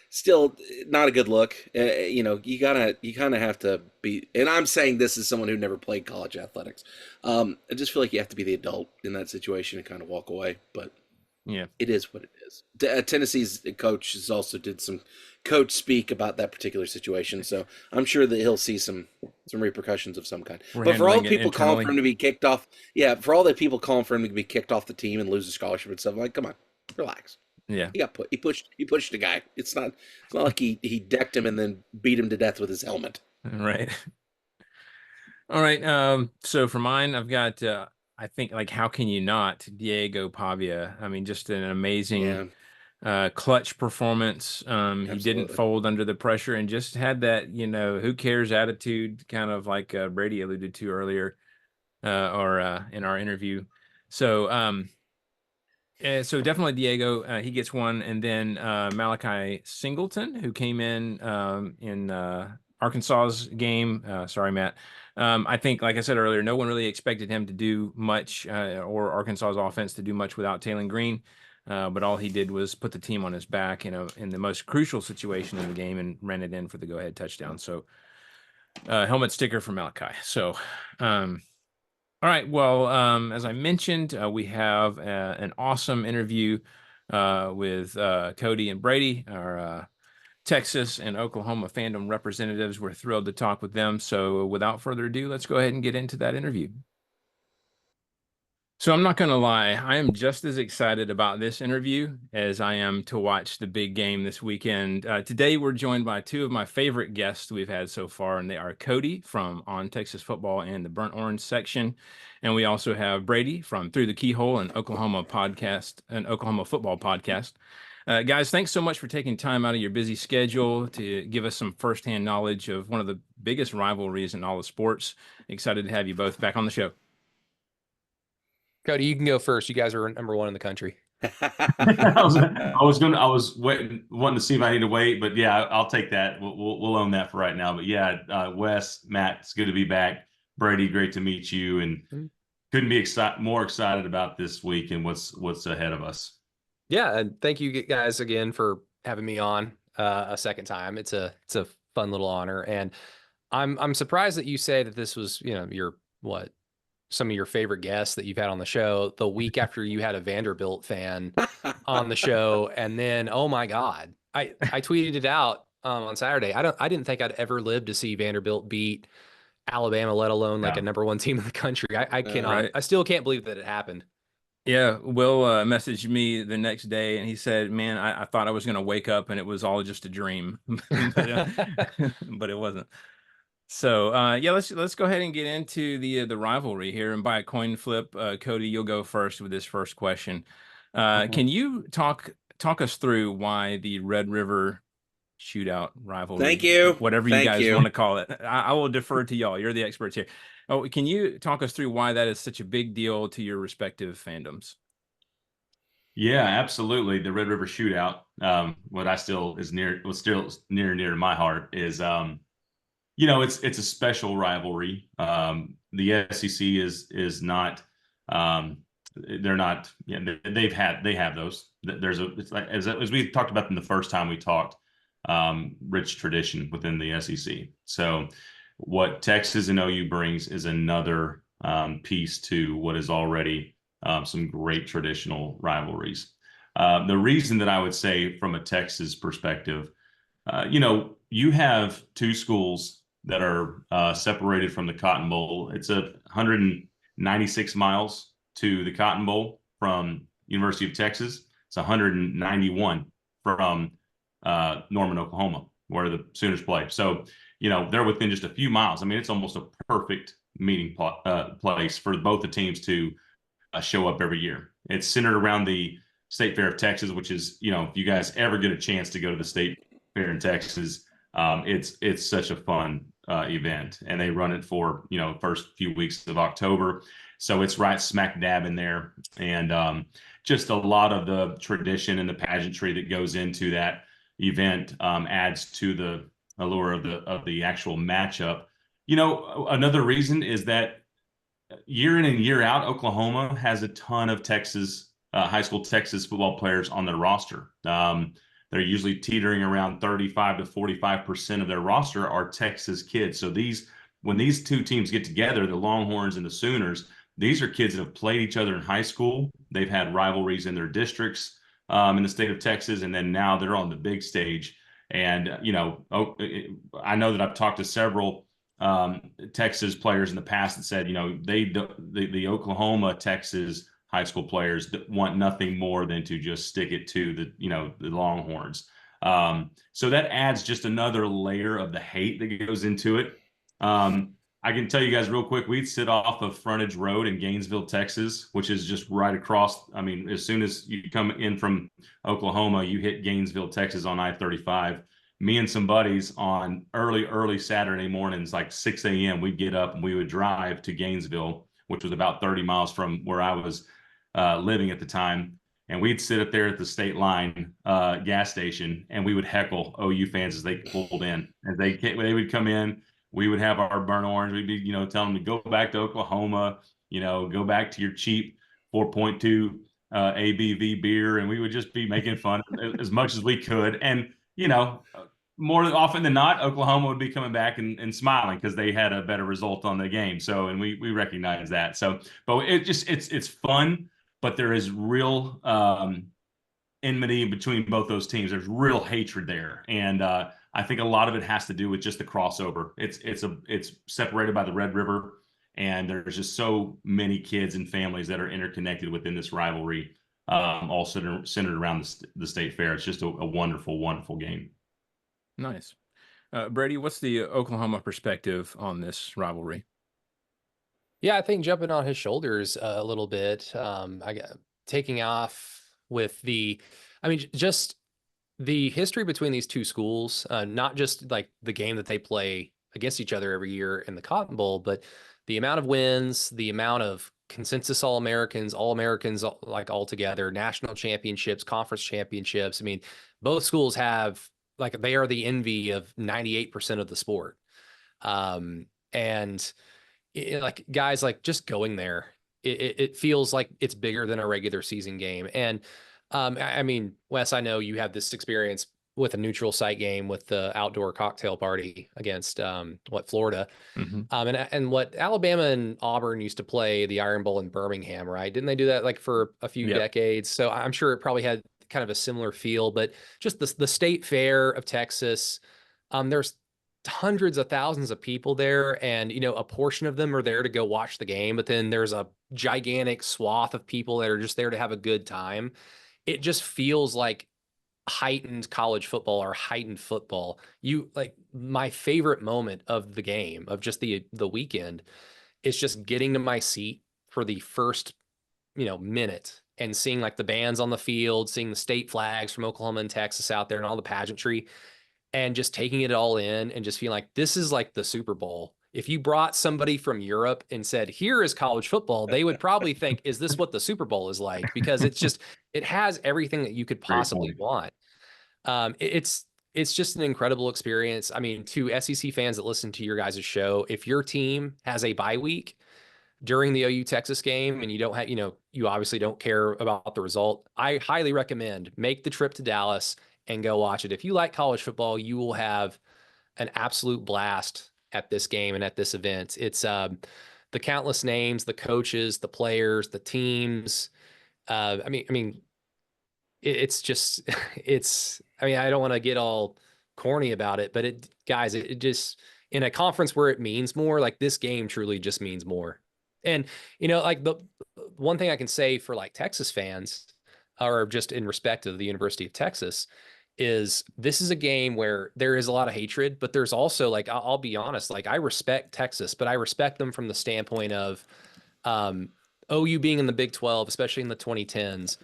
still not a good look. You kind of have to be. And I'm saying this as someone who never played college athletics. I just feel like you have to be the adult in that situation and kind of walk away. But Yeah. it is what it is. Tennessee's coach has also did some coach speak about that particular situation, so I'm sure that he'll see some repercussions of some kind. We're But for all handling the it people calling internally. for him to be kicked off, for all the people calling for him to be kicked off the team and lose a scholarship and stuff, I'm like, come on, relax. Yeah. He pushed the guy. It's not like he decked him and then beat him to death with his helmet. Right. All right. So for mine, I've got I think like how can you not Diego Pavia? I mean, just an amazing clutch performance. He didn't fold under the pressure and just had that, who cares attitude, kind of like Brady alluded to earlier, or in our interview. So definitely Diego, he gets one, and then Malachi Singleton, who came in Arkansas's game. Sorry, Matt. I think, like I said earlier, no one really expected him to do much, or Arkansas's offense to do much without Taylon Green. But all he did was put the team on his back in the most crucial situation in the game and ran it in for the go-ahead touchdown. So helmet sticker for Malachi. So all right. Well, as I mentioned, we have an awesome interview with Cody and Brady, our Texas and Oklahoma fandom representatives. We're thrilled to talk with them. So without further ado, let's go ahead and get into that interview. So I'm not going to lie, I am just as excited about this interview as I am to watch the big game this weekend. Today, we're joined by two of my favorite guests we've had so far, and they are Cody from On Texas Football and the Burnt Orange section. And we also have Brady from Through the Keyhole, an Oklahoma football podcast. Guys, thanks so much for taking time out of your busy schedule to give us some firsthand knowledge of one of the biggest rivalries in all of sports. Excited to have you both back on the show. Cody, you can go first. You guys are number one in the country. I was wanting to see if I need to wait, but yeah, I'll take that. We'll own that for right now. But yeah, Wes, Matt, it's good to be back. Brady, great to meet you, and couldn't be more excited about this week and what's ahead of us. Yeah, and thank you guys again for having me on a second time. It's a fun little honor, and I'm surprised that you say that this was some of your favorite guests that you've had on the show the week after you had a Vanderbilt fan on the show. And then, oh my God, I tweeted it out on Saturday. I didn't think I'd ever live to see Vanderbilt beat Alabama, let alone like a number one team in the country. I cannot, right. I still can't believe that it happened. Yeah, Will messaged me the next day, and he said, "Man, I thought I was going to wake up and it was all just a dream, but it wasn't." So yeah, let's go ahead and get into the rivalry here, and by a coin flip, Cody, you'll go first with this first question. Can you talk us through why the Red River Shootout rivalry? Thank you. Whatever you guys want to call it. I will defer to y'all. You're the experts here. Oh, can you talk us through why that is such a big deal to your respective fandoms? Yeah, absolutely. The Red River Shootout, what still near and dear to my heart is it's a special rivalry. The SEC is not they're not, they have those. It's like as we talked about them the first time we talked, rich tradition within the SEC. So what Texas and OU brings is another piece to what is already some great traditional rivalries. The reason that I would say from a Texas perspective, you have two schools that are separated from the Cotton Bowl. It's 196 miles to the Cotton Bowl from University of Texas. It's 191 from Norman, Oklahoma, where the Sooners play. So, they're within just a few miles. I mean, it's almost a perfect meeting place for both the teams to show up every year. It's centered around the State Fair of Texas, which is, if you guys ever get a chance to go to the State Fair in Texas, it's such a fun event, and they run it for first few weeks of October. So it's right smack dab in there, and just a lot of the tradition and the pageantry that goes into that event adds to the allure of the actual matchup. Another reason is that year in and year out, Oklahoma has a ton of Texas high school Texas football players on their roster. They're usually teetering around 35 to 45% of their roster are Texas kids. So when these two teams get together, the Longhorns and the Sooners, these are kids that have played each other in high school. They've had rivalries in their districts in the state of Texas, and then now they're on the big stage. And, I know that I've talked to several Texas players in the past that said, the Oklahoma, Texas high school players that want nothing more than to just stick it to the Longhorns. So that adds just another layer of the hate that goes into it. I can tell you guys real quick, we'd sit off of Frontage Road in Gainesville, Texas, which is just right across. I mean, as soon as you come in from Oklahoma, you hit Gainesville, Texas on I-35. Me and some buddies on early Saturday mornings, like 6 a.m., we'd get up and we would drive to Gainesville, which was about 30 miles from where I was living at the time. And we'd sit up there at the state line gas station, and we would heckle OU fans as they pulled in. As they would come in, we would have our burnt orange. We'd be, telling them to go back to Oklahoma, go back to your cheap 4.2 ABV beer. And we would just be making fun as much as we could. And, more often than not, Oklahoma would be coming back and smiling because they had a better result on the game. So, and we recognize that. So, but it's fun, but there is real enmity between both those teams. There's real hatred there. And I think a lot of it has to do with just the crossover. It's separated by the Red River, and there's just so many kids and families that are interconnected within this rivalry, all centered around the state fair. It's just a wonderful, wonderful game. Nice. Brady, what's the Oklahoma perspective on this rivalry? Yeah, I think jumping on his shoulders a little bit, taking off with just the history between these two schools, not just like the game that they play against each other every year in the Cotton Bowl, but the amount of wins, the amount of consensus All-Americans like all together, national championships, conference championships. I mean, both schools have, like, they are the envy of 98% of the sport. And like, guys, like, just going there, it feels like it's bigger than a regular season game. And I mean, Wes, I know you have this experience with a neutral site game with the outdoor cocktail party against Florida. Mm-hmm. And what Alabama and Auburn used to play the Iron Bowl in Birmingham, right? Didn't they do that like for a few decades? So I'm sure it probably had kind of a similar feel, but just the state fair of Texas, there's hundreds of thousands of people there, and a portion of them are there to go watch the game, but then there's a gigantic swath of people that are just there to have a good time. It just feels like heightened college football or heightened football. My favorite moment of the game, of just the weekend, is just getting to my seat for the first minute and seeing like the bands on the field, seeing the state flags from Oklahoma and Texas out there and all the pageantry, and just taking it all in and just feeling like this is like the Super Bowl. If you brought somebody from Europe and said, here is college football, they would probably think, is this what the Super Bowl is like? Because it has everything that you could possibly want. It's just an incredible experience. I mean, to SEC fans that listen to your guys' show, if your team has a bye week during the OU Texas game and you don't have, you obviously don't care about the result, I highly recommend make the trip to Dallas and go watch it. If you like college football, you will have an absolute blast at this game and at this event. It's the countless names, the coaches, the players, the teams. I mean, it's just, I don't want to get all corny about it, but it just, in a conference where it means more, like this game truly just means more. And, like the one thing I can say for like Texas fans, or just in respect of the University of Texas, is this is a game where there is a lot of hatred, but there's also like, I'll be honest, like I respect Texas, but I respect them from the standpoint of OU being in the Big 12, especially in the 2010s.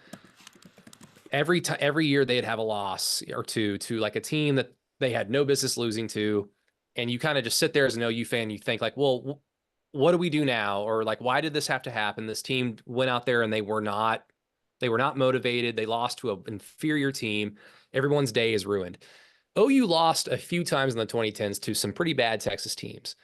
Every year they'd have a loss or two to like a team that they had no business losing to. And you kind of just sit there as an OU fan, you think like, well, what do we do now? Or like, why did this have to happen? This team went out there and they were not motivated. They lost to an inferior team. Everyone's day is ruined. OU lost a few times in the 2010s to some pretty bad Texas teams.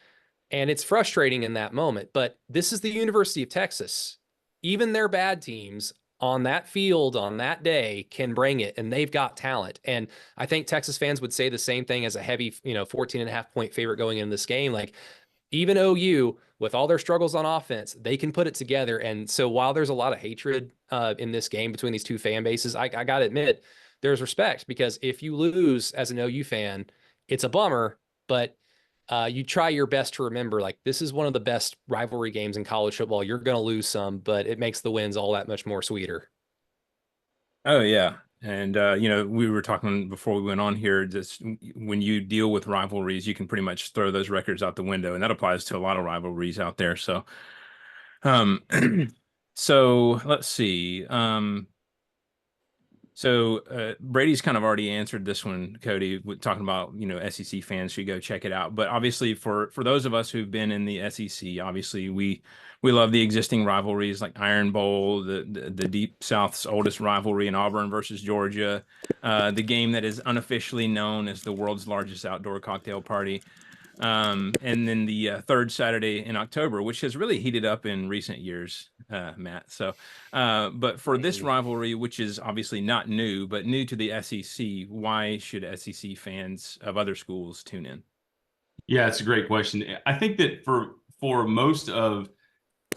And it's frustrating in that moment, but this is the University of Texas. Even their bad teams on that field on that day can bring it, and they've got talent. And I think Texas fans would say the same thing as a heavy, 14.5-point favorite going into this game. Like, even OU, with all their struggles on offense, they can put it together. And so while there's a lot of hatred in this game between these two fan bases, I got to admit, there's respect, because if you lose as an OU fan, it's a bummer, but you try your best to remember, like, this is one of the best rivalry games in college football. You're going to lose some, but it makes the wins all that much more sweeter. Oh yeah. And we were talking before we went on here, just when you deal with rivalries, you can pretty much throw those records out the window, and that applies to a lot of rivalries out there. So so let's see. So Brady's kind of already answered this one, Cody, with talking about, SEC fans should go check it out. But obviously for those of us who've been in the SEC, obviously we love the existing rivalries like Iron Bowl, the Deep South's oldest rivalry in Auburn versus Georgia, the game that is unofficially known as the world's largest outdoor cocktail party. And then the third Saturday in October, which has really heated up in recent years, Matt. So, but for this rivalry, which is obviously not new, but new to the SEC, why should SEC fans of other schools tune in? Yeah, it's a great question. I think that for most of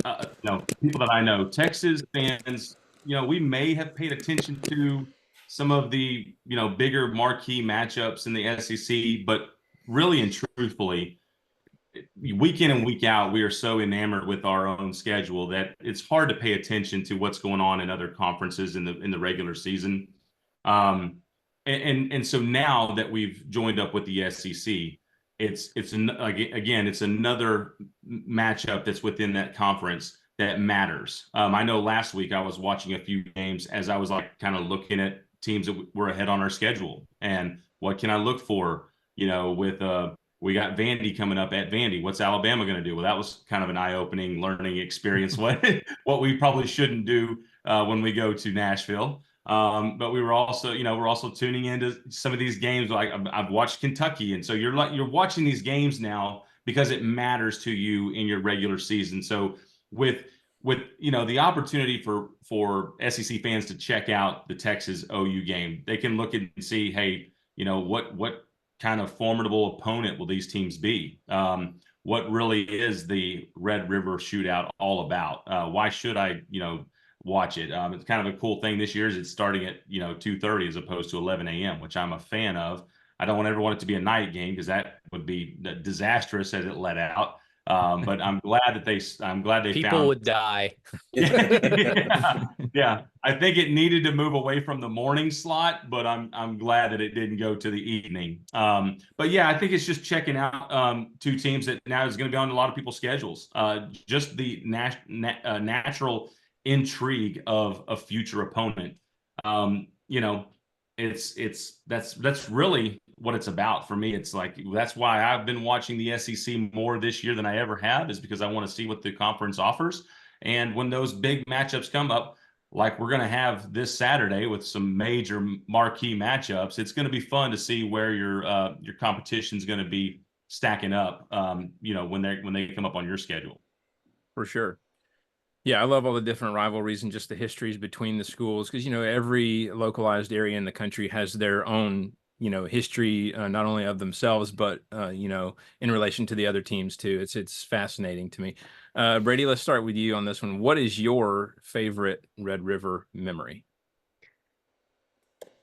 people that I know, Texas fans, we may have paid attention to some of the bigger marquee matchups in the SEC, but really and truthfully, week in and week out, we are so enamored with our own schedule that it's hard to pay attention to what's going on in other conferences in the regular season. And so now that we've joined up with the SEC, it's another matchup that's within that conference that matters. I know last week I was watching a few games as I was like kind of looking at teams that were ahead on our schedule and what can I look for. With we got Vandy coming up at Vandy. What's Alabama going to do? Well, that was kind of an eye-opening learning experience. What we probably shouldn't do when we go to Nashville. But we were also, we're also tuning into some of these games. Like I've watched Kentucky, and so you're watching these games now because it matters to you in your regular season. So with the opportunity for SEC fans to check out the Texas OU game, they can look and see, hey, what kind of formidable opponent will these teams be? What really is the Red River Shootout all about? Why should I, watch it? It's kind of a cool thing this year is it's starting at 2:30 as opposed to 11 a.m., which I'm a fan of. I don't ever want it to be a night game because that would be disastrous as it let out. But I'm glad they People found would die. Yeah. I think it needed to move away from the morning slot, but I'm glad that it didn't go to the evening. But yeah, I think it's just checking out two teams that now is going to be on a lot of people's schedules. Just the natural intrigue of a future opponent. That's really what it's about for me. It's like that's why I've been watching the SEC more this year than I ever have, is because I want to see what the conference offers. And when those big matchups come up, like we're going to have this Saturday with some major marquee matchups, it's going to be fun to see where your competition is going to be stacking up. When they come up on your schedule. For sure. Yeah, I love all the different rivalries and just the histories between the schools because, every localized area in the country has their own, history, not only of themselves, but, in relation to the other teams too. It's fascinating to me. Brady, let's start with you on this one. What is your favorite Red River memory?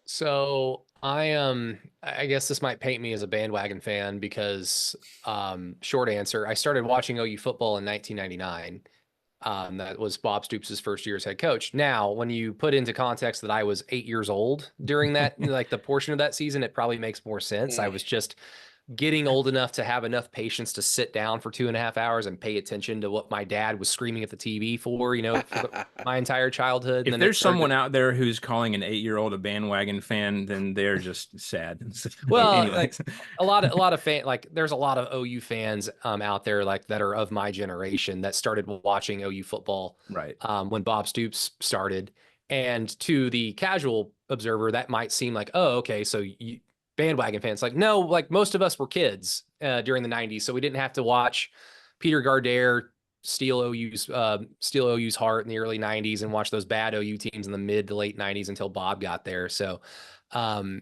So I guess this might paint me as a bandwagon fan because, short answer, I started watching OU football in 1999. That was Bob Stoops' first year as head coach. Now, when you put into context that I was 8 years old during that, like the portion of that season, it probably makes more sense. I was just getting old enough to have enough patience to sit down for 2.5 hours and pay attention to what my dad was screaming at the TV for, my entire childhood. And If then there's someone out there who's calling an 8-year-old a bandwagon fan, then they're just sad. Well, Anyways. like a lot of like there's a lot of OU fans out there like that are of my generation that started watching OU football Right. When Bob Stoops started. And to the casual observer, that might seem like, oh, okay, so you bandwagon fans. Like, no, like most of us were kids during the 90s, so we didn't have to watch Peter Gardere steal OU's heart in the early 90s and watch those bad OU teams in the mid to late 90s until Bob got there. So, I've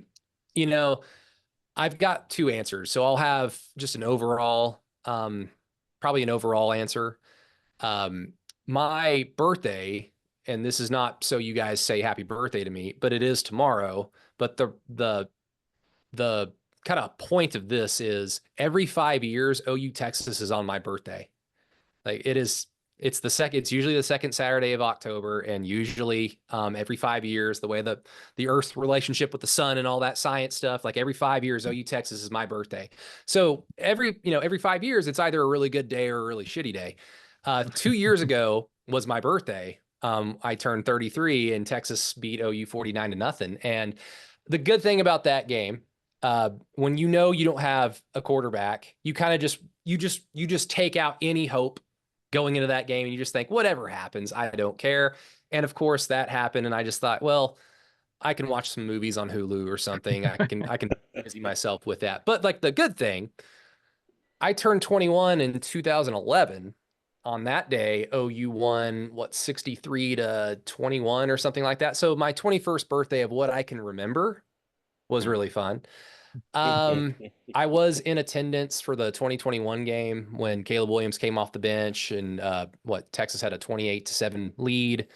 got two answers. So I'll have just an overall, probably an overall answer. My birthday, and this is not so you guys say happy birthday to me, but it is tomorrow. But the kind of point of this is every 5 years, OU Texas is on my birthday. Like it's usually the second Saturday of October, and usually every 5 years, the way the Earth's relationship with the sun and all that science stuff, like every 5 years, OU Texas is my birthday. So every 5 years, it's either a really good day or a really shitty day. 2 years ago was my birthday. I turned 33 and Texas beat OU 49-0. And the good thing about that game, when you don't have a quarterback, you kind of just take out any hope going into that game, and you just think, whatever happens, I don't care. And of course that happened, and I just thought, well, I can watch some movies on Hulu or something. I can busy myself with that. But like the good thing, I turned 21 in 2011. On that day, OU won 63-21 or something like that. So my 21st birthday of what I can remember was really fun. I was in attendance for the 2021 game when Caleb Williams came off the bench and Texas had a 28-7 lead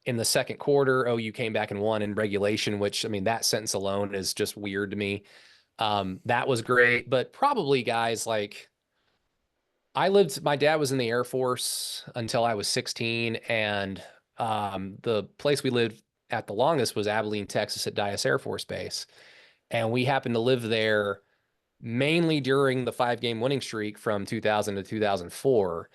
in the second quarter. OU came back and won in regulation, which, I mean, that sentence alone is just weird to me. That was great, but probably guys like my dad was in the Air Force until I was 16, and the place we lived at the longest was Abilene, Texas at Dyess Air Force Base. And we happened to live there mainly during the 5-game winning streak from 2000 to 2004.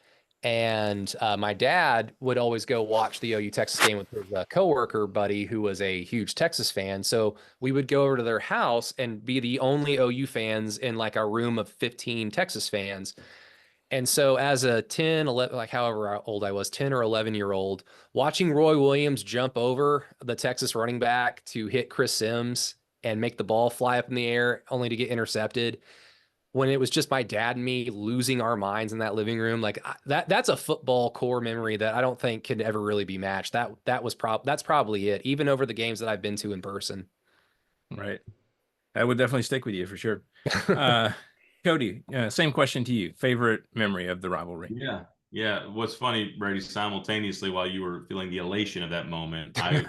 And my dad would always go watch the OU Texas game with his coworker buddy who was a huge Texas fan. So we would go over to their house and be the only OU fans in like a room of 15 Texas fans. And so as a 10, 11, like however old I was, 10 or 11-year-old, watching Roy Williams jump over the Texas running back to hit Chris Sims and make the ball fly up in the air only to get intercepted, when it was just my dad and me losing our minds in that living room, like that's a football core memory that I don't think could ever really be matched. That's probably it, even over the games that I've been to in person. Right. That would definitely stick with you for sure. Cody, same question to you. Favorite memory of the rivalry? Yeah. What's funny, Brady, simultaneously while you were feeling the elation of that moment, I was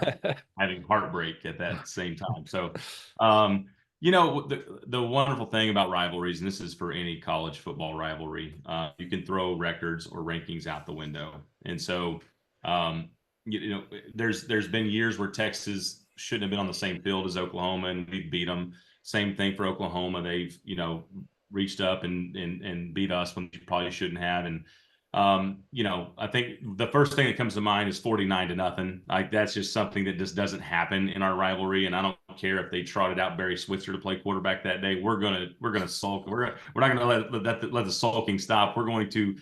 having heartbreak at that same time. So, the wonderful thing about rivalries, and this is for any college football rivalry, you can throw records or rankings out the window. And so, there's been years where Texas shouldn't have been on the same field as Oklahoma, and we beat them. Same thing for Oklahoma. They've, reached up and beat us when they probably shouldn't have. And, I think the first thing that comes to mind is 49-0. Like that's just something that just doesn't happen in our rivalry. And I don't care if they trotted out Barry Switzer to play quarterback that day. We're gonna sulk. We're not gonna let the sulking stop. We're going to,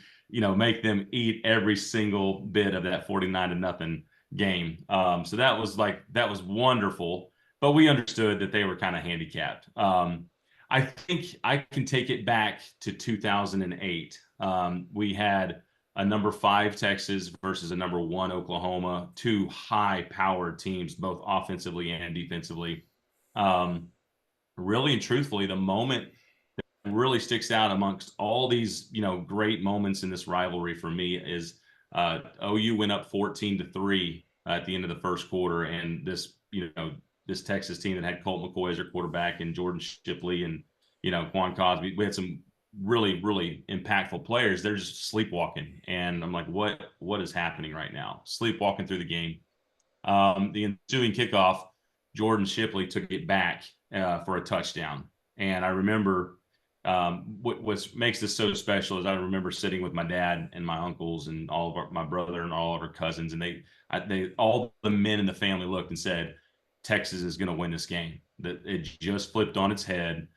make them eat every single bit of that 49-0 game. So that was wonderful. But we understood that they were kind of handicapped. I think I can take it back to 2008. We had a number 5 Texas versus a number 1 Oklahoma, 2 high-powered teams, both offensively and defensively. Really and truthfully, the moment that really sticks out amongst all these, great moments in this rivalry for me is OU went up 14-3 at the end of the first quarter, and this Texas team that had Colt McCoy as their quarterback and Jordan Shipley and, Quan Cosby. We had some really, really impactful players, they're just sleepwalking. And I'm like, what is happening right now? Sleepwalking through the game. The ensuing kickoff, Jordan Shipley took it back for a touchdown. And I remember what makes this so special is I remember sitting with my dad and my uncles and my brother and all of our cousins, and they all the men in the family looked and said, Texas is going to win this game. That it just flipped on its head.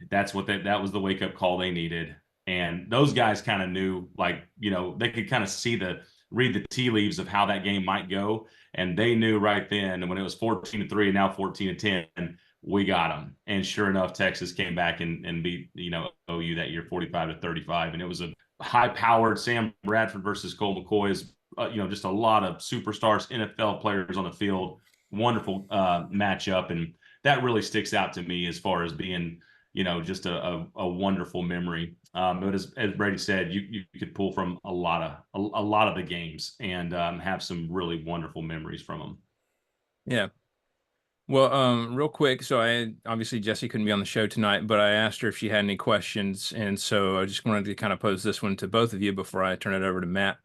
That was the wake up call they needed. And those guys kind of knew, like, they could kind of read the tea leaves of how that game might go. And they knew right then, and when it was 14-3 and now 14-10, we got them. And sure enough, Texas came back and beat, OU that year 45-35. And it was a high-powered Sam Bradford versus Colt McCoy's, just a lot of superstars, NFL players on the field. Wonderful matchup. And that really sticks out to me as far as being, just a wonderful memory. But as Brady said, you could pull from a lot of the games and have some really wonderful memories from them. Yeah. Well, real quick, so obviously Jesse couldn't be on the show tonight, but I asked her if she had any questions, and so I just wanted to kind of pose this one to both of you before I turn it over to Matt,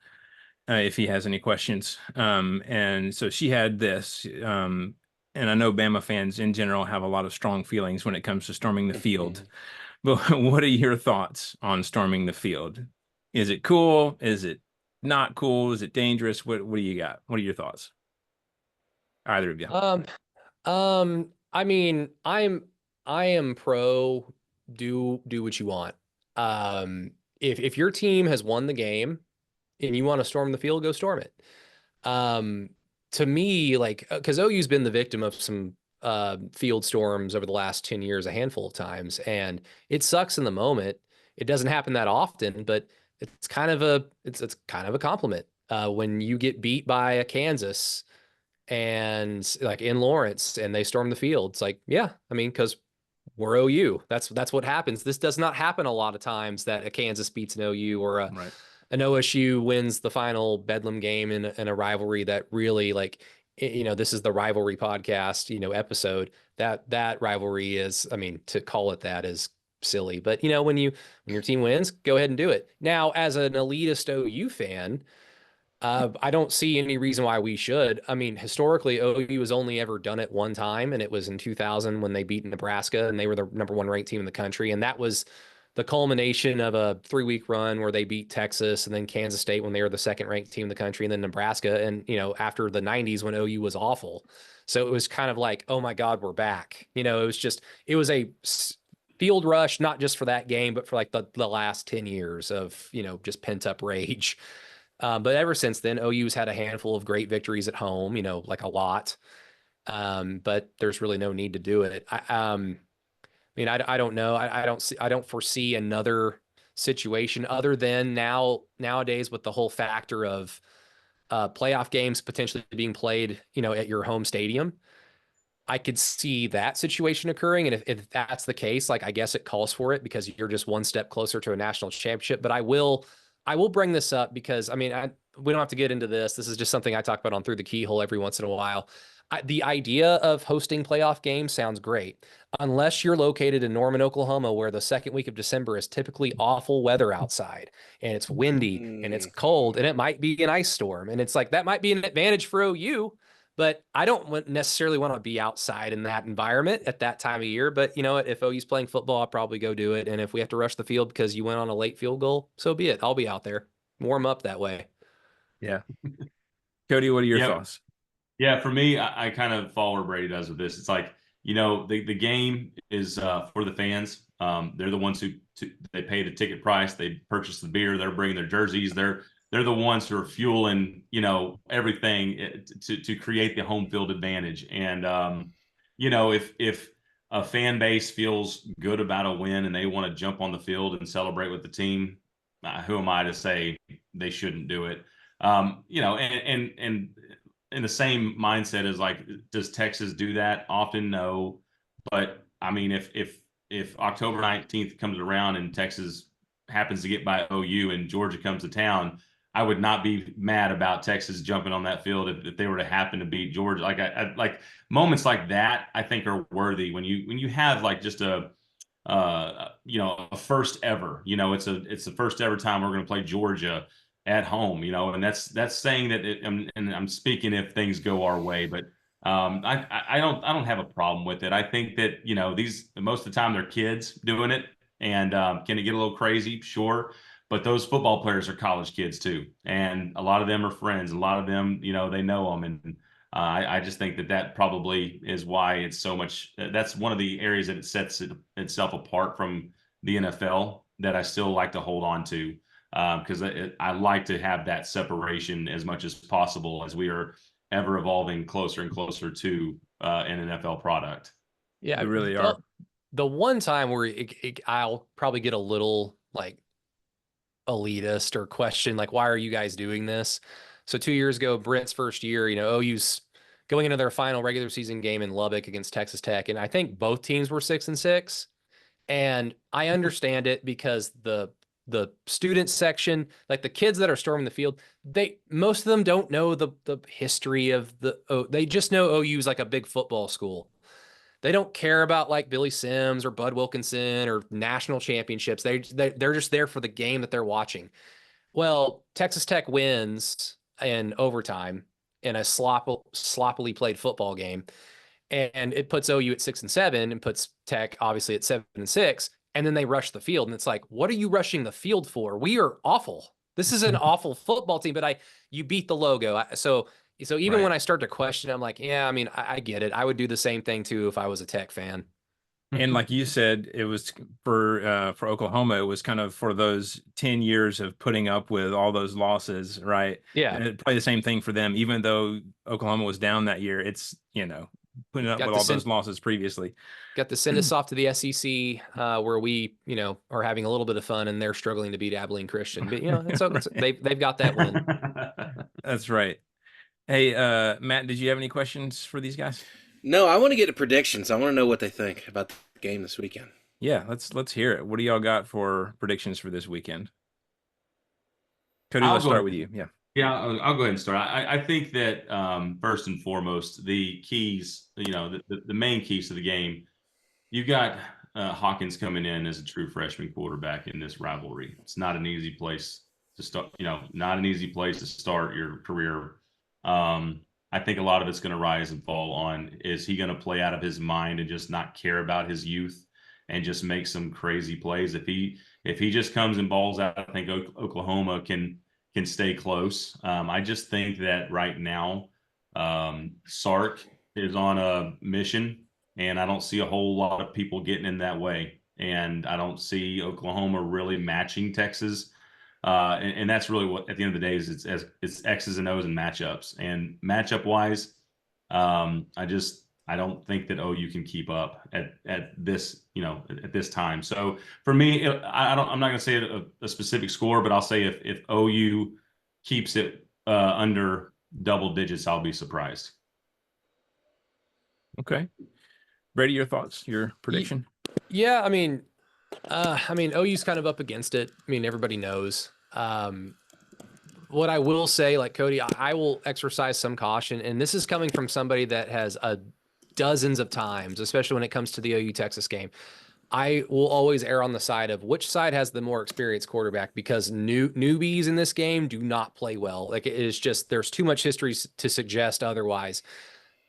if he has any questions. And so she had this, and I know Bama fans in general have a lot of strong feelings when it comes to storming the field. But what are your thoughts on storming the field? Is it cool? Is it not cool? Is it dangerous? What do you got? What are your thoughts? Either of you. I mean, I am pro do what you want. If your team has won the game and you want to storm the field, go storm it. To me, like, because OU's been the victim of some field storms over the last 10 years, a handful of times, and it sucks in the moment. It doesn't happen that often, but it's kind of a compliment when you get beat by a Kansas and like in Lawrence and they storm the field. It's like, yeah, I mean, because we're OU. That's what happens. This does not happen a lot of times, that a Kansas beats an OU or an OSU wins the final Bedlam game in a rivalry that really, like, this is the rivalry podcast, episode. That rivalry is, I mean, to call it that is silly. But when your team wins, go ahead and do it. Now, as an elitist OU fan, I don't see any reason why we should. I mean, historically, OU has only ever done it one time, and it was in 2000 when they beat Nebraska, and they were the #1 ranked team in the country. And that was the culmination of a 3-week run where they beat Texas and then Kansas State when they were the 2nd ranked team in the country, and then Nebraska. And, after the 90s when OU was awful. So it was kind of like, oh my God, we're back. It was a field rush, not just for that game, but for like the last 10 years of, just pent up rage. But ever since then, OU's had a handful of great victories at home, like a lot. But there's really no need to do it. I mean, I don't know. I don't foresee another situation other than nowadays with the whole factor of playoff games potentially being played, at your home stadium. I could see that situation occurring. And if that's the case, like, I guess it calls for it because you're just one step closer to a national championship. But I will bring this up because, I mean, we don't have to get into this. This is just something I talk about on Through the Keyhole every once in a while. The idea of hosting playoff games sounds great, unless you're located in Norman, Oklahoma, where the second week of December is typically awful weather outside, and it's windy and it's cold, and it might be an ice storm. And it's like, that might be an advantage for OU, but I don't necessarily want to be outside in that environment at that time of year. But you know what? If OU's playing football, I'll probably go do it. And if we have to rush the field because you went on a late field goal, so be it. I'll be out there, warm up that way. Yeah. Cody, what are your thoughts? Yeah, for me, I kind of follow where Brady does with this. It's like, the game is for the fans. They're the ones who they pay the ticket price. They purchase the beer. They're bringing their jerseys. They're the ones who are fueling, everything to create the home field advantage. And, if a fan base feels good about a win and they want to jump on the field and celebrate with the team, who am I to say they shouldn't do it? And in the same mindset as, like, does Texas do that often? No. But I mean, if October 19th comes around and Texas happens to get by OU and Georgia comes to town, I would not be mad about Texas jumping on that field if they were to happen to beat Georgia. Like, I like moments like that, I think, are worthy when you have, like, just a a first ever. It's the first ever time we're going to play Georgia at home. And that's saying that. And I'm speaking if things go our way, but I don't have a problem with it. I think that these most of the time they're kids doing it, and can it get a little crazy? Sure. But those football players are college kids too, and a lot of them are friends. A lot of them, they know them, and I just think that probably is why it's so much. That's one of the areas that it sets itself apart from the NFL that I still like to hold on to, because I like to have that separation as much as possible as we are ever evolving closer and closer to an NFL product. Yeah, we really are. The one time where I'll probably get a little like elitist or question, like, why are you guys doing this? So 2 years ago, Brent's first year, OU's going into their final regular season game in Lubbock against Texas Tech. And I think both teams were 6-6. And I understand it because the student section, like the kids that are storming the field, most of them don't know the history of they just know OU's like a big football school. They don't care about like Billy Sims or Bud Wilkinson or national championships. They're just there for the game that they're watching. Well, Texas Tech wins in overtime in a sloppily played football game, and it puts OU at 6-7 and puts Tech obviously at 7-6. And then they rush the field, and it's like, what are you rushing the field for? We are awful. This is an awful football team, but you beat the logo. So even when I start to question, I'm like, yeah, I mean, I get it. I would do the same thing too if I was a Tech fan. And like you said, it was for Oklahoma, it was kind of for those 10 years of putting up with all those losses, right? Yeah. And it played the same thing for them, even though Oklahoma was down that year. It's, putting up with all those losses previously. Got to send us off to the SEC, where we, are having a little bit of fun, and they're struggling to beat Abilene Christian. But they've got that win. That's right. Hey, Matt, did you have any questions for these guys? No, I want to get a predictions. I want to know what they think about the game this weekend. Yeah, let's hear it. What do y'all got for predictions for this weekend? Cody, let's start with you. Yeah. Yeah, I'll go ahead and start. I think that first and foremost, the keys, the main keys to the game, you've got Hawkins coming in as a true freshman quarterback in this rivalry. It's not an easy place to start, not an easy place to start your career. I think a lot of it's going to rise and fall on, is he going to play out of his mind and just not care about his youth and just make some crazy plays? If he just comes and balls out, I think Oklahoma can stay close. I just think that right now, Sark is on a mission, and I don't see a whole lot of people getting in that way. And I don't see Oklahoma really matching Texas. And that's really what, at the end of the day, is it's X's and O's and matchups. And matchup wise, I don't think that OU can keep up at this, at this time. So for me, I'm not going to say a specific score, but I'll say if OU keeps it under double digits, I'll be surprised. Okay. Brady, your thoughts, your prediction? Yeah, I mean, OU's kind of up against it. I mean, everybody knows. What I will say, like Cody, I will exercise some caution, and this is coming from somebody that has dozens of times, especially when it comes to the OU Texas game. I will always err on the side of which side has the more experienced quarterback, because newbies in this game do not play well. Like, it is just, there's too much history to suggest otherwise.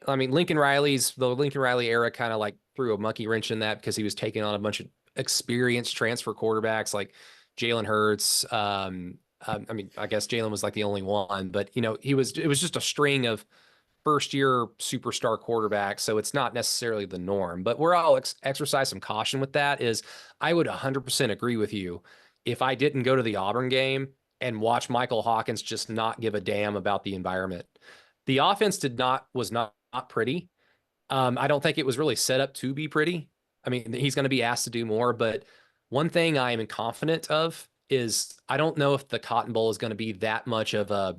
I mean, the Lincoln Riley era kind of like threw a monkey wrench in that, because he was taking on a bunch of experienced transfer quarterbacks like Jalen Hurts. I mean, I guess Jalen was like the only one, but it was just a string of first year superstar quarterbacks. So it's not necessarily the norm, but where I'll exercise some caution with that is I would 100% agree with you. If I didn't go to the Auburn game and watch Michael Hawkins just not give a damn about the environment, the offense was not pretty. I don't think it was really set up to be pretty. I mean, he's going to be asked to do more, but one thing I am confident of is I don't know if the Cotton Bowl is going to be that much of a,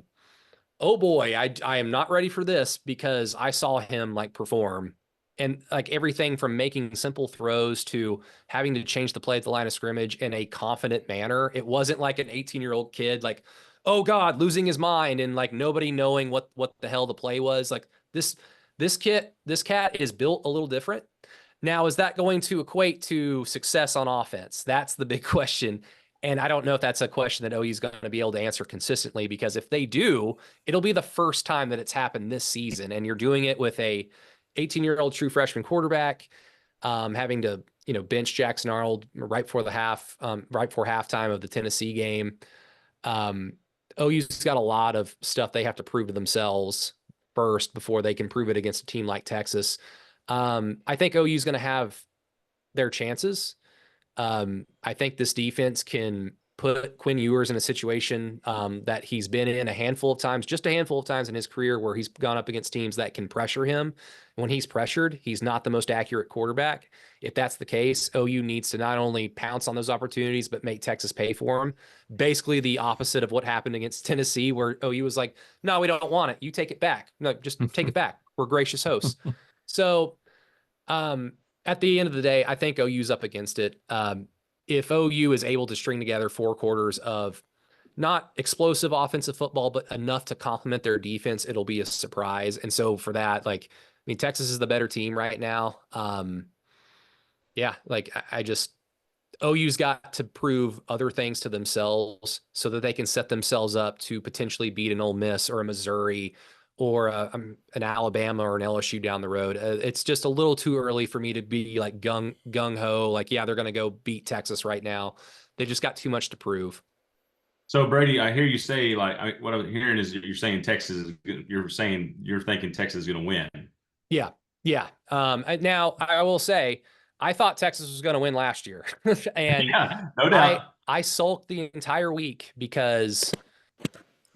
oh boy, I am not ready for this, because I saw him like perform, and like everything from making simple throws to having to change the play at the line of scrimmage in a confident manner. It wasn't like an 18-year-old kid, like, oh God, losing his mind and like nobody knowing what the hell the play was. Like this cat is built a little different. Now, is that going to equate to success on offense? That's the big question. And I don't know if that's a question that OU is going to be able to answer consistently, because if they do, it'll be the first time that it's happened this season. And you're doing it with a 18-year-old true freshman quarterback, having to, bench Jackson Arnold right before halftime of the Tennessee game. OU's got a lot of stuff they have to prove to themselves first before they can prove it against a team like Texas. I think OU's going to have their chances. I think this defense can put Quinn Ewers in a situation that he's been in just a handful of times in his career, where he's gone up against teams that can pressure him. When he's pressured, he's not the most accurate quarterback. If that's the case, OU needs to not only pounce on those opportunities, but make Texas pay for them. Basically the opposite of what happened against Tennessee, where OU was like, no, we don't want it. You take it back. No, just take it back. We're gracious hosts. So at the end of the day, I think OU's up against it. If OU is able to string together 4 quarters of not explosive offensive football, but enough to complement their defense, it'll be a surprise. And so for that, Texas is the better team right now. OU's got to prove other things to themselves so that they can set themselves up to potentially beat an Ole Miss or a Missouri or an Alabama or an LSU down the road. It's just a little too early for me to be like gung-ho, they're going to go beat Texas right now. They just got too much to prove. So Brady, I hear you say, what I'm hearing is you're saying you're thinking Texas is going to win. Yeah. Now I will say, I thought Texas was going to win last year. And yeah, no doubt. I sulked the entire week because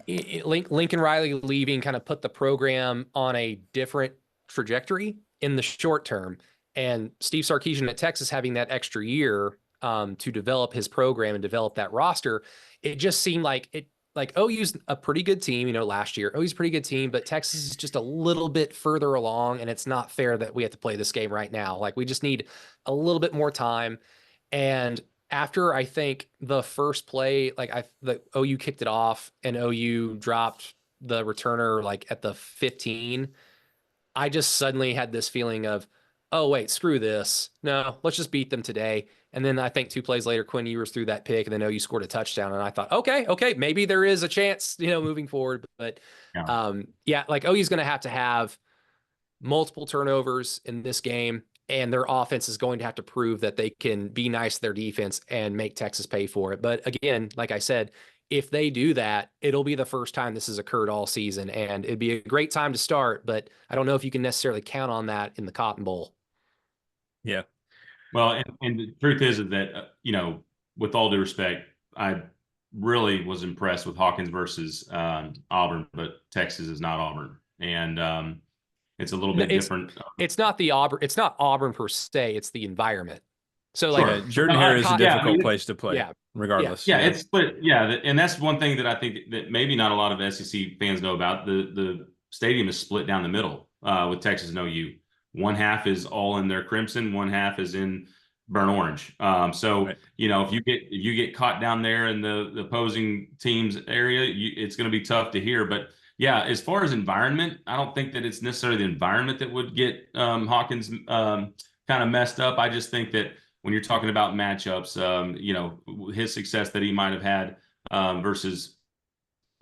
Lincoln Riley leaving kind of put the program on a different trajectory in the short term. And Steve Sarkisian at Texas having that extra year to develop his program and develop that roster, it just seemed like OU's a pretty good team, last year. OU's a pretty good team, but Texas is just a little bit further along, and it's not fair that we have to play this game right now. We just need a little bit more time. And after I think the first play, the OU kicked it off and OU dropped the returner at the 15, I just suddenly had this feeling of, oh wait, screw this. No, let's just beat them today. And then I think 2 plays later, Quinn Ewers threw that pick, and then OU scored a touchdown. And I thought, okay, maybe there is a chance, moving forward. But OU's going to have multiple turnovers in this game, and their offense is going to have to prove that they can be nice to their defense and make Texas pay for it. But again, like I said, if they do that, it'll be the first time this has occurred all season, and it'd be a great time to start, but I don't know if you can necessarily count on that in the Cotton Bowl. Yeah. Well, and the truth is that, with all due respect, I really was impressed with Hawkins versus Auburn, but Texas is not Auburn. And it's a little bit different. It's not Auburn. It's not Auburn per se. It's the environment. So Jordan-Hare is a difficult place to play, regardless. And that's one thing that I think that maybe not a lot of SEC fans know about. The stadium is split down the middle with Texas and OU. One half is all in their crimson, one half is in burnt orange. Right. If you get caught down there in the opposing team's area, it's going to be tough to hear. But yeah, as far as environment, I don't think that it's necessarily the environment that would get Hawkins kind of messed up. I just think that when you're talking about matchups, his success that he might have had versus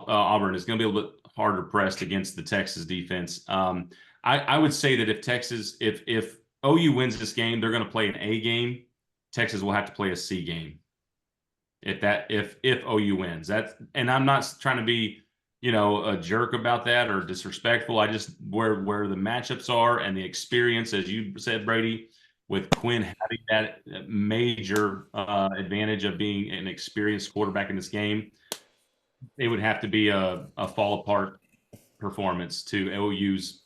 Auburn is going to be a little bit harder pressed against the Texas defense. I would say that if OU wins this game, they're going to play an A game. Texas will have to play a C game. If OU wins, and I'm not trying to be a jerk about that or disrespectful. I just where the matchups are and the experience, as you said, Brady, with Quinn having that major advantage of being an experienced quarterback in this game, it would have to be a fall apart performance to OU's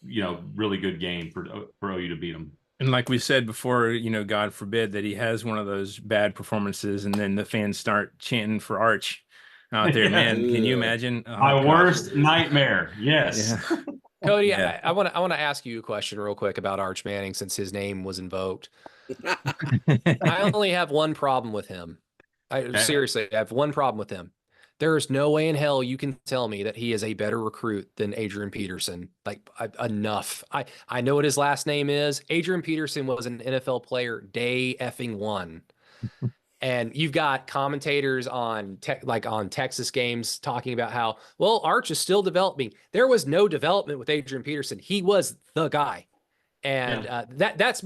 really good game for OU to beat them. And like we said before, God forbid that he has one of those bad performances and then the fans start chanting for Arch out there. Man, can you imagine? My worst nightmare. Yes. Yeah. Cody, yeah. I want to ask you a question real quick about Arch Manning since his name was invoked. I only have one problem with him. Seriously, I have one problem with him. There is no way in hell you can tell me that he is a better recruit than Adrian Peterson. Like enough. I know what his last name is. Adrian Peterson was an NFL player day effing one. And you've got commentators on on Texas games talking about how, well, Arch is still developing. There was no development with Adrian Peterson. He was the guy. And that's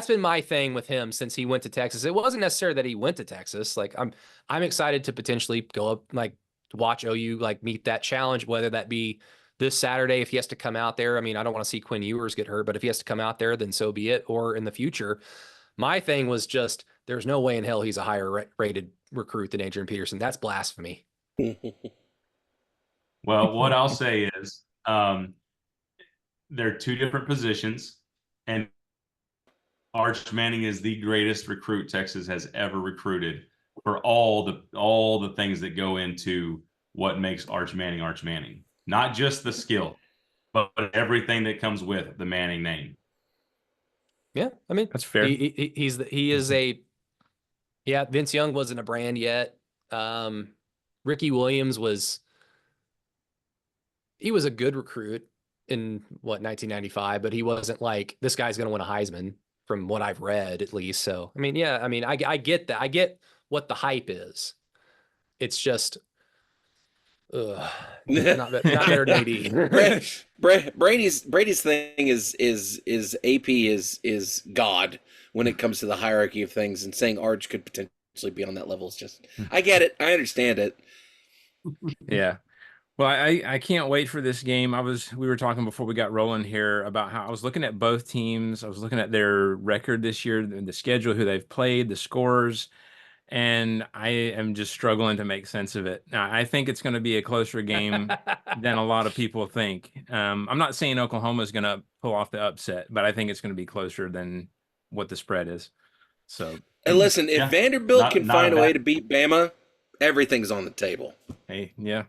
been my thing with him since he went to Texas. It wasn't necessarily that he went to Texas. Like I'm excited to potentially go up, like watch OU, like meet that challenge, whether that be this Saturday if he has to come out there. I mean, I don't want to see Quinn Ewers get hurt, but if he has to come out there, then so be it. Or in the future, my thing was just there's no way in hell he's a higher rated recruit than Adrian Peterson. That's blasphemy. Well, what I'll say is they're two different positions, and Arch Manning is the greatest recruit Texas has ever recruited for all the things that go into what makes Arch Manning. Not just the skill, but everything that comes with the Manning name. Yeah, I mean that's fair. He is a Vince Young wasn't a brand yet. Ricky Williams was a good recruit in 1995, but he wasn't like this guy's going to win a Heisman from what I've read at least. So, I mean, yeah, I mean, I get that. I get what the hype is. It's just, not better than AD. Brady's thing is AP is God when it comes to the hierarchy of things, and saying Arch could potentially be on that level is just, I get it. I understand it. Yeah. Well, I can't wait for this game. We were talking before we got rolling here about how I was looking at both teams. I was looking at their record this year, the schedule, who they've played, the scores, and I am just struggling to make sense of it. Now, I think it's going to be a closer game than a lot of people think. I'm not saying Oklahoma is going to pull off the upset, but I think it's going to be closer than what the spread is. So, and listen, if Vanderbilt can find a way to beat Bama, everything's on the table. Hey, yeah.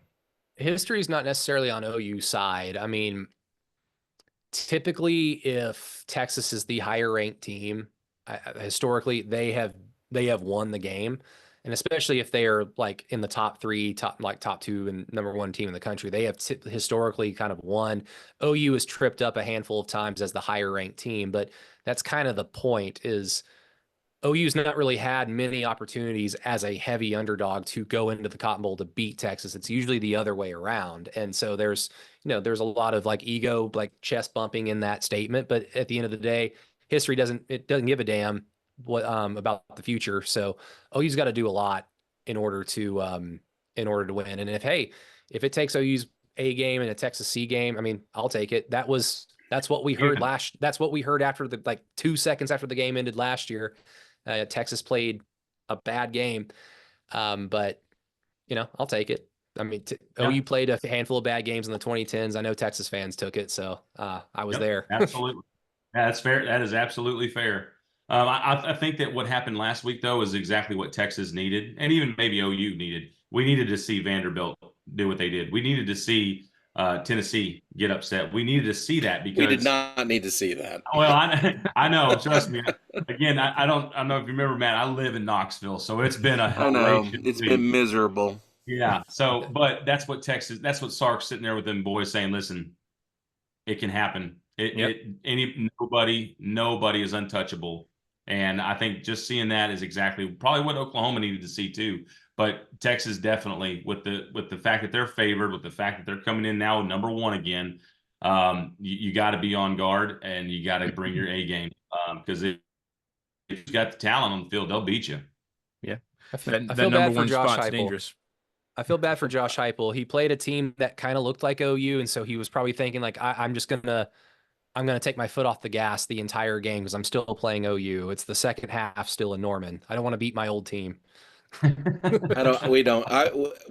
History is not necessarily on OU side. I mean, typically, if Texas is the higher ranked team, historically they have won the game, and especially if they are like in the top three, top two, and number one team in the country, they have historically kind of won. OU has tripped up a handful of times as the higher ranked team, but that's kind of the point. Is OU's not really had many opportunities as a heavy underdog to go into the Cotton Bowl to beat Texas. It's usually the other way around. And so there's a lot of like ego, like chest bumping in that statement. But at the end of the day, history doesn't give a damn what about the future. So OU's got to do a lot in order to win. And if it takes OU's A game and a Texas C game, I mean, I'll take it. That's what we heard that's what we heard after the 2 seconds after the game ended last year. Texas played a bad game, but I'll take it. I mean, OU played a handful of bad games in the 2010s. I know Texas fans took it, so I was there. Absolutely, that's fair. That is absolutely fair. I think that what happened last week though is exactly what Texas needed, and even maybe OU needed. We needed to see Vanderbilt do what they did. We needed to see Tennessee get upset. We needed to see that because we did not need to see that. Well, I know. Trust me. Again, I don't know if you remember, Matt. I live in Knoxville, so it's been a hellacious it's week. Been miserable. Yeah. So, but that's what Sark's sitting there with them boys saying, "Listen, it can happen. Nobody is untouchable." And I think just seeing that is exactly probably what Oklahoma needed to see too. But Texas definitely, with the fact that they're favored, with the fact that they're coming in now number one again, you got to be on guard and you got to bring your A game because if you've got the talent on the field, they'll beat you. Yeah, I feel number one spot's dangerous. I feel bad for Josh Heupel. He played a team that kind of looked like OU, and so he was probably thinking like, I'm gonna take my foot off the gas the entire game because I'm still playing OU. It's the second half still in Norman. I don't want to beat my old team. We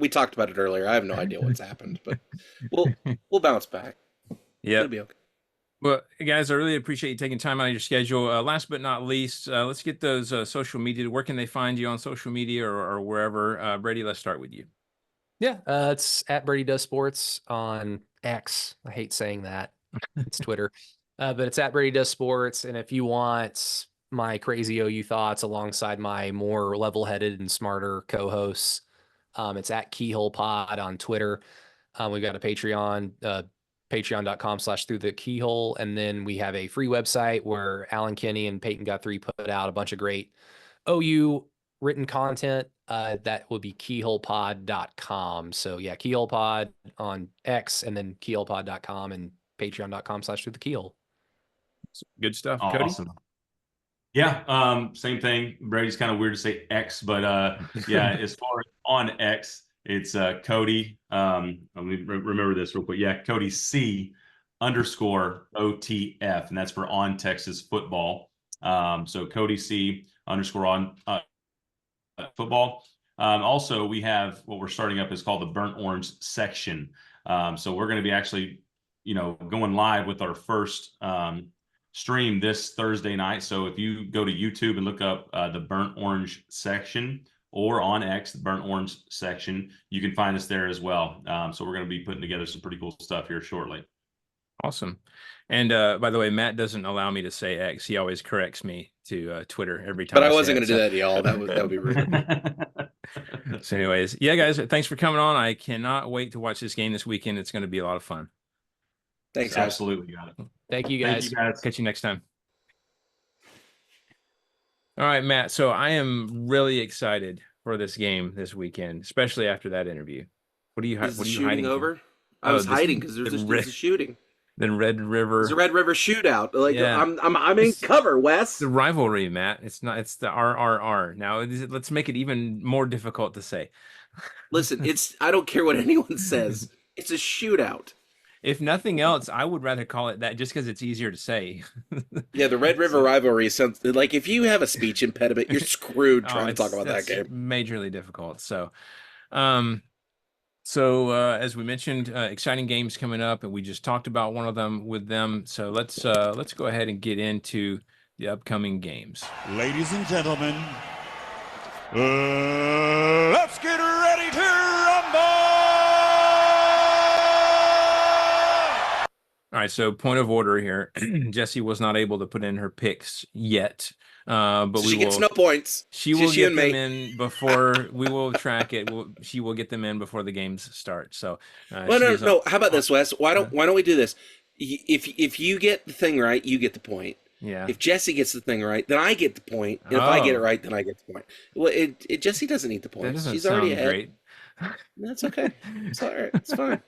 talked about it earlier. I have no idea what's happened, but we'll bounce back. Yeah, it'll be okay. Well, guys, I really appreciate you taking time out of your schedule. Last but not least, let's get those social media. Where can they find you on social media or wherever? Brady, let's start with you. Yeah, it's at Brady Does Sports on X. I hate saying that. It's Twitter, but it's at Brady Does Sports. And if you want my crazy OU thoughts alongside my more level-headed and smarter co-hosts, It's at Keyhole Pod on Twitter. We've got a Patreon, patreon.com/through the keyhole. And then we have a free website where Alan Kenny and Peyton Guthrie put out a bunch of great OU written content. That would be keyholepod.com. So yeah, keyholepod on X, and then keyholepod.com and patreon.com/through the keyhole. Good stuff. Cody? Awesome. Yeah, same thing. Brady's kind of weird to say X, but yeah, as far as on X, it's Cody. Let me remember this real quick. Yeah, Cody C_OTF, and that's for On Texas Football. So Cody C_on football. Also, we have what we're starting up is called the Burnt Orange section. So we're going to be actually, going live with our first stream this Thursday night. So if you go to YouTube and look up the Burnt Orange section, or on X, the Burnt Orange section, you can find us there as well. So we're going to be putting together some pretty cool stuff here shortly. Awesome. And by the way, Matt doesn't allow me to say X. He always corrects me to Twitter every time. But I wasn't going to do that to y'all. That would be rude. So anyways, yeah, guys, thanks for coming on. I cannot wait to watch this game this weekend. It's going to be a lot of fun. Thanks, guys. Absolutely. Got it. Thank you, guys. Catch you next time. All right, Matt. So I am really excited for this game this weekend, especially after that interview. What are you hiding over? I was hiding because there's a shooting. Then Red River. It's a Red River Shootout. I'm in cover, Wes. It's the rivalry, Matt. It's not. It's the RRR. Now let's make it even more difficult to say. Listen, I don't care what anyone says. It's a shootout. If nothing else, I would rather call it that just because it's easier to say. Yeah, the Red River rivalry sounds like if you have a speech impediment, you're screwed trying to talk about that game. Majorly difficult. So, as we mentioned, exciting games coming up, and we just talked about one of them with them. So let's go ahead and get into the upcoming games. Ladies and gentlemen, let's get ready to rumble! All right, so point of order here. Jessie was not able to put in her picks yet, but she gets no points. She will get them in before we will track it. She will get them in before the games start. So, no. How about this, Wes? Why don't we do this? If you get the thing right, you get the point. Yeah. If Jessie gets the thing right, then I get the point. And if I get it right, then I get the point. Well, Jessie doesn't need the points. She's already ahead. Great. That's okay. It's all right. It's fine.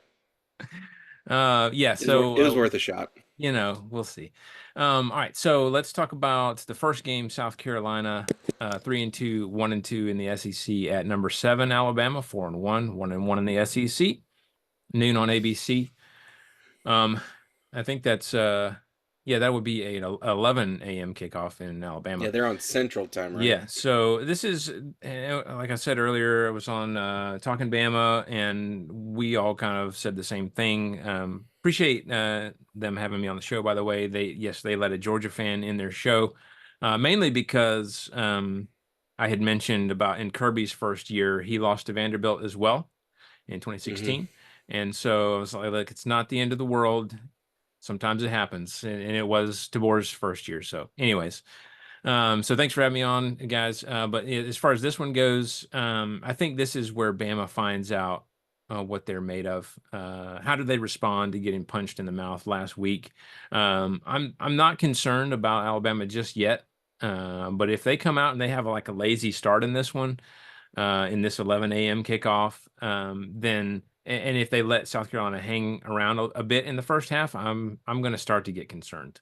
Yeah, so it was worth a shot. We'll see. All right, so let's talk about the first game. South Carolina, 3-2, 1-2 in the SEC at number 7. Alabama, 4-1, 1-1 in the SEC. Noon on ABC. I think that's that would be an 11 a.m. kickoff in Alabama. Yeah, they're on Central Time, right? Yeah, so this is, like I said earlier, I was on Talking Bama, and we all kind of said the same thing. Appreciate them having me on the show, by the way. They let a Georgia fan in their show, mainly because I had mentioned about in Kirby's first year, he lost to Vanderbilt as well in 2016. And so I was like, it's not the end of the world. Sometimes it happens, and it was Tabor's first year. So anyways, so thanks for having me on, guys. But as far as this one goes, I think this is where Bama finds out what they're made of. How did they respond to getting punched in the mouth last week? I'm not concerned about Alabama just yet, but if they come out and they have a lazy start in this one, in this 11 a.m. kickoff, then. And if they let South Carolina hang around a bit in the first half, I'm going to start to get concerned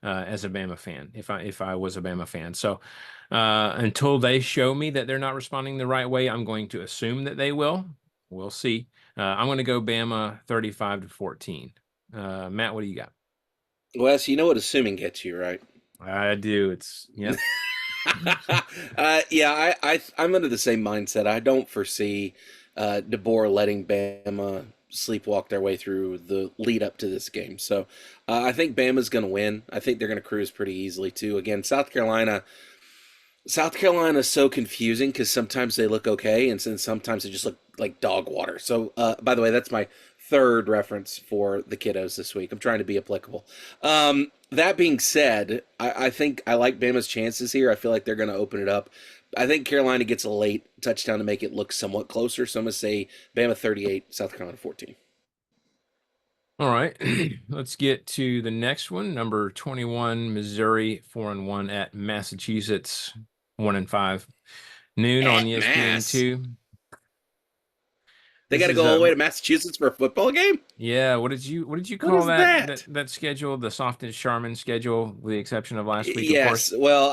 as a Bama fan. If I was a Bama fan, so until they show me that they're not responding the right way, I'm going to assume that they will. We'll see. I'm going to go Bama 35-14. Matt, what do you got? Wes, you know what assuming gets you, right? I do. It's yeah. I'm under the same mindset. I don't foresee DeBoer letting Bama sleepwalk their way through the lead up to this game. So I think Bama's going to win. I think they're going to cruise pretty easily too. Again, South Carolina is so confusing because sometimes they look okay and then sometimes they just look like dog water. So by the way, that's my third reference for the kiddos this week. I'm trying to be applicable. That being said, I think I like Bama's chances here. I feel like they're going to open it up. I think Carolina gets a late touchdown to make it look somewhat closer. So I'm going to say Bama 38, South Carolina 14. All right, let's get to the next one. Number 21, Missouri 4-1 at Massachusetts 1-5. Noon on At ESPN Mass. 2. They This got to is go all the way to Massachusetts for a football game? yeah. What did you What call is that? that schedule? The softest Charmin schedule, with the exception of last week, of Yes. course. Well,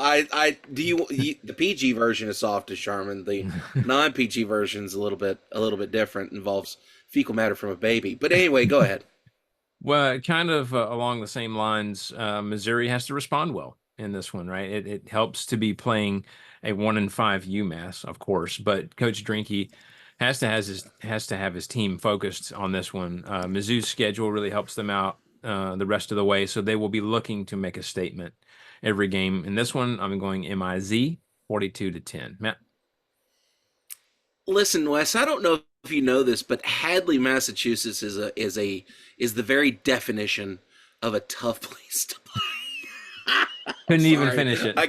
the PG version is soft as Charmin. The non-PG version is a little bit different. Involves fecal matter from a baby. But anyway, go ahead. Well, kind of along the same lines, Missouri has to respond well in this one, right? It helps to be playing a 1-5 UMass, of course, but Coach Drinky has to have his team focused on this one. Mizzou's schedule really helps them out the rest of the way, so they will be looking to make a statement every game. In this one, I'm going MIZ 42-10. Matt. Listen, Wes, I don't know if you know this, but Hadley, Massachusetts is the very definition of a tough place to play. Couldn't even Sorry. finish it. I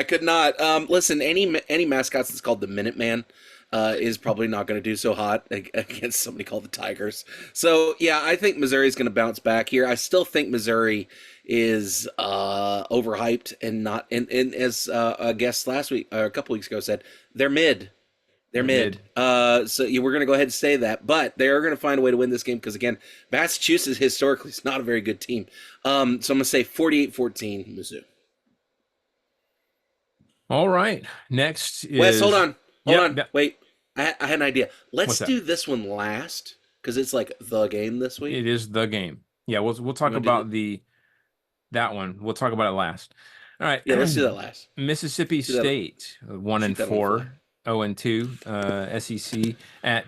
could not. Listen, any mascots that's called the Minuteman is probably not going to do so hot against somebody called the Tigers. So yeah, I think Missouri's going to bounce back here. I still think Missouri is overhyped and not. And as a guest last week, or a couple weeks ago, said they're mid. They're mid. So we're going to go ahead and say that. But they are going to find a way to win this game because, again, Massachusetts historically is not a very good team. So I'm going to say 48-14 Mizzou. All right. Next is... Wes, hold on. Yeah. Wait. I had an idea. Let's What's that? do this one last because it's like the game this week. It is the game. Yeah, we'll talk about that one. We'll talk about it last. All right. Yeah, let's do that last. Mississippi State 1-4. 0-2 SEC at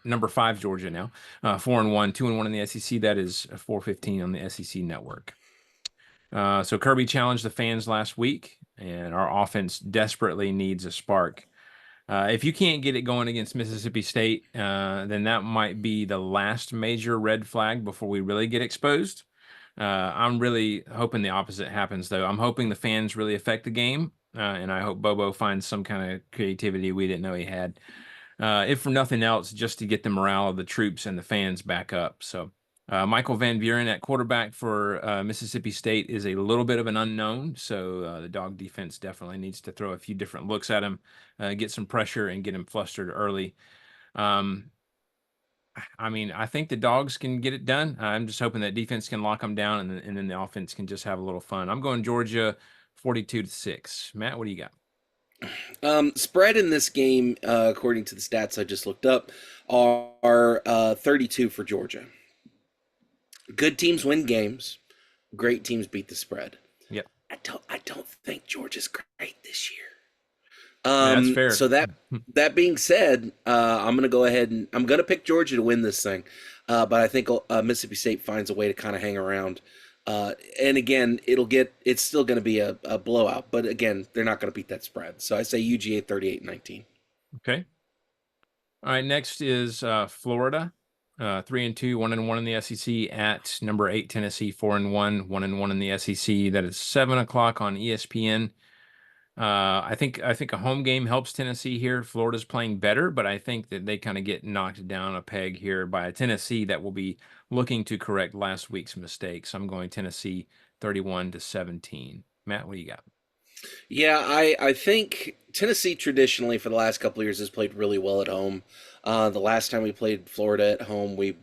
number 5 Georgia now 4-1, 2-1 in the SEC. That is 4-15 on the SEC network. So Kirby challenged the fans last week, and our offense desperately needs a spark. If you can't get it going against Mississippi State, then that might be the last major red flag before we really get exposed. I'm really hoping the opposite happens, though. I'm hoping the fans really affect the game. And I hope Bobo finds some kind of creativity we didn't know he had. If for nothing else, just to get the morale of the troops and the fans back up. So Michael Van Buren at quarterback for Mississippi State is a little bit of an unknown. So the dog defense definitely needs to throw a few different looks at him, get some pressure, and get him flustered early. I mean, I think the dogs can get it done. I'm just hoping that defense can lock them down, and then the offense can just have a little fun. I'm going Georgia 42-6. Matt, what do you got? Spread in this game, according to the stats I just looked up, are 32 for Georgia. Good teams win games. Great teams beat the spread. Yep. I don't think Georgia's great this year. That's fair. So that being said, I'm going to go ahead and I'm going to pick Georgia to win this thing. But I think Mississippi State finds a way to kind of hang around. And again, it's still going to be a blowout, but again, they're not going to beat that spread. So I say UGA 38-19. Okay. All right. Next is Florida, 3-2, 1-1 in the SEC at number 8 Tennessee, 4-1, 1-1 in the SEC. That is 7:00 on ESPN. I think a home game helps Tennessee here. Florida's playing better, but I think that they kind of get knocked down a peg here by a Tennessee that will be looking to correct last week's mistakes. I'm going Tennessee 31-17. Matt, what do you got? Yeah, I think Tennessee traditionally for the last couple of years has played really well at home. The last time we played Florida at home, we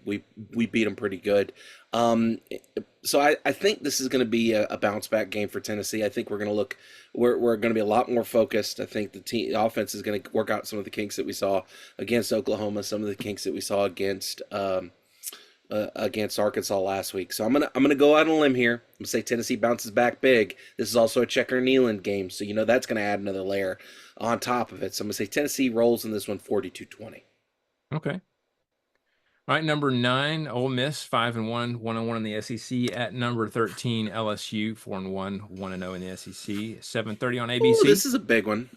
beat them pretty good. So I think this is going to be a bounce back game for Tennessee. I think we're going to be a lot more focused. I think the offense is going to work out some of the kinks that we saw against Oklahoma, some of the kinks that we saw against Arkansas last week. So I'm gonna go out on a limb here. I'm gonna say Tennessee bounces back big. This is also a Checker Neyland game, so that's going to add another layer on top of it. So I'm gonna say Tennessee rolls in this one 42-20. Okay. All right, number 9, Ole Miss 5-1, 1-1 in the SEC at number 13 LSU 4-1, 1-0 in the SEC. 7:30 on ABC. Ooh, this is a big one,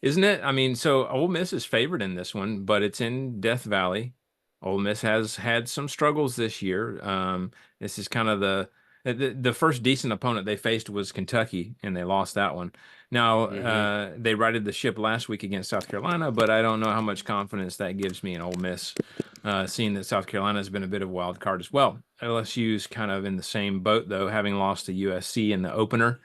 isn't it? I mean, so Ole Miss is favored in this one, but it's in Death Valley. Ole Miss has had some struggles this year. This is kind of The first decent opponent they faced was Kentucky, and they lost that one. Now, they righted the ship last week against South Carolina, but I don't know how much confidence that gives me in Ole Miss, seeing that South Carolina has been a bit of a wild card as well. LSU's kind of in the same boat, though, having lost to USC in the opener.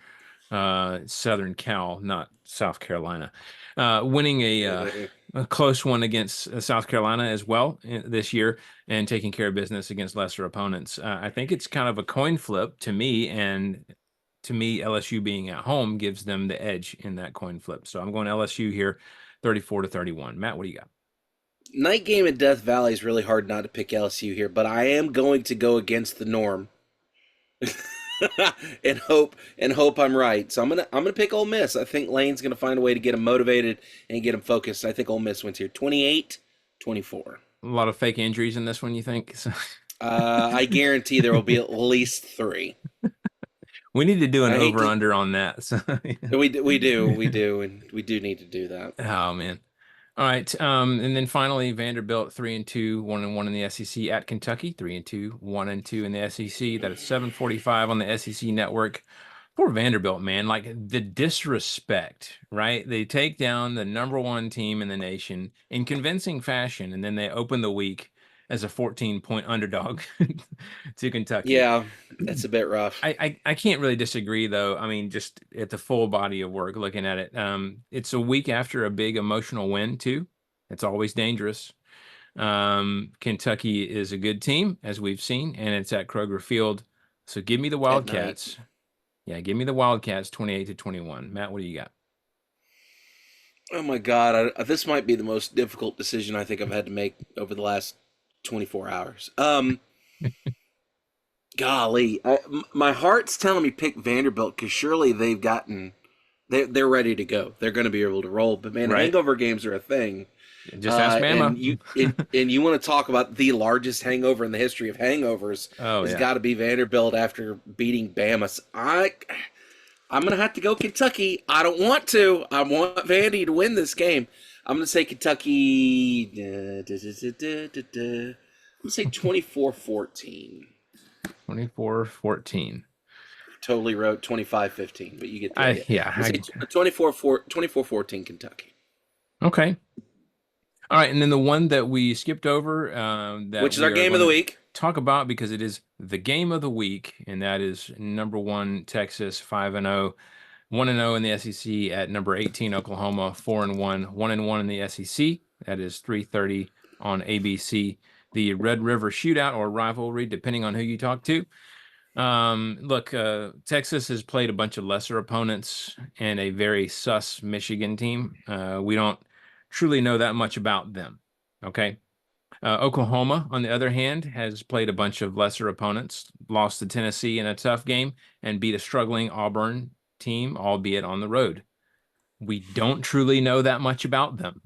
Southern Cal, not South Carolina, winning a close one against South Carolina as well this year, and taking care of business against lesser opponents. I think it's kind of a coin flip to me, and to me, LSU being at home gives them the edge in that coin flip. So I'm going LSU here, 34-31. Matt, what do you got? Night game in Death Valley is really hard not to pick LSU here, but I am going to go against the norm. and hope I'm right. So I'm gonna pick Ole Miss. I think Lane's gonna find a way to get them motivated and get them focused. I think Ole Miss wins here, 28-24. A lot of fake injuries in this one, you think? I guarantee there will be at least 3. We need to do an over-under on that. So, we do, and we do need to do that. Oh man. All right. And then finally, Vanderbilt 3-2, 1-1 in the SEC at Kentucky, 3-2, 1-2 in the SEC. That is 7:45 on the SEC network. Poor Vanderbilt, man. Like the disrespect, right? They take down the #1 team in the nation in convincing fashion, and then they open the week as a 14-point underdog to Kentucky. Yeah, that's a bit rough. I can't really disagree, though. I mean, just at the full body of work, looking at it, it's a week after a big emotional win, too. It's always dangerous. Kentucky is a good team, as we've seen, and it's at Kroger Field. So give me the Wildcats. Yeah, give me the Wildcats, 28-21. Matt, what do you got? Oh, my God. This might be the most difficult decision I think I've had to make over the last 24 hours. Golly, my heart's telling me pick Vanderbilt because surely they're ready to go. They're going to be able to roll. But man, right. Hangover games are a thing. Just ask Bama. And you want to talk about the largest hangover in the history of hangovers? It's got to be Vanderbilt after beating Bama. So I'm going to have to go Kentucky. I don't want to. I want Vandy to win this game. I'm going to say Kentucky. I'm going to say 24-14. 24-14. Totally wrote 25-15, but you get the idea. Yeah. 24-14 Kentucky. Okay. All right, and then the one that we skipped over, which is our game of the week. Talk about because it is the game of the week, and that is #1 Texas 5-0. 1-0 in the SEC at number 18 Oklahoma, 4-1, 1-1 in the SEC. That is 3:30 on ABC. The Red River Shootout or Rivalry, depending on who you talk to. Look, Texas has played a bunch of lesser opponents and a very sus Michigan team. We don't truly know that much about them. Okay. Oklahoma, on the other hand, has played a bunch of lesser opponents, lost to Tennessee in a tough game, and beat a struggling Auburn team, albeit on the road. We don't truly know that much about them.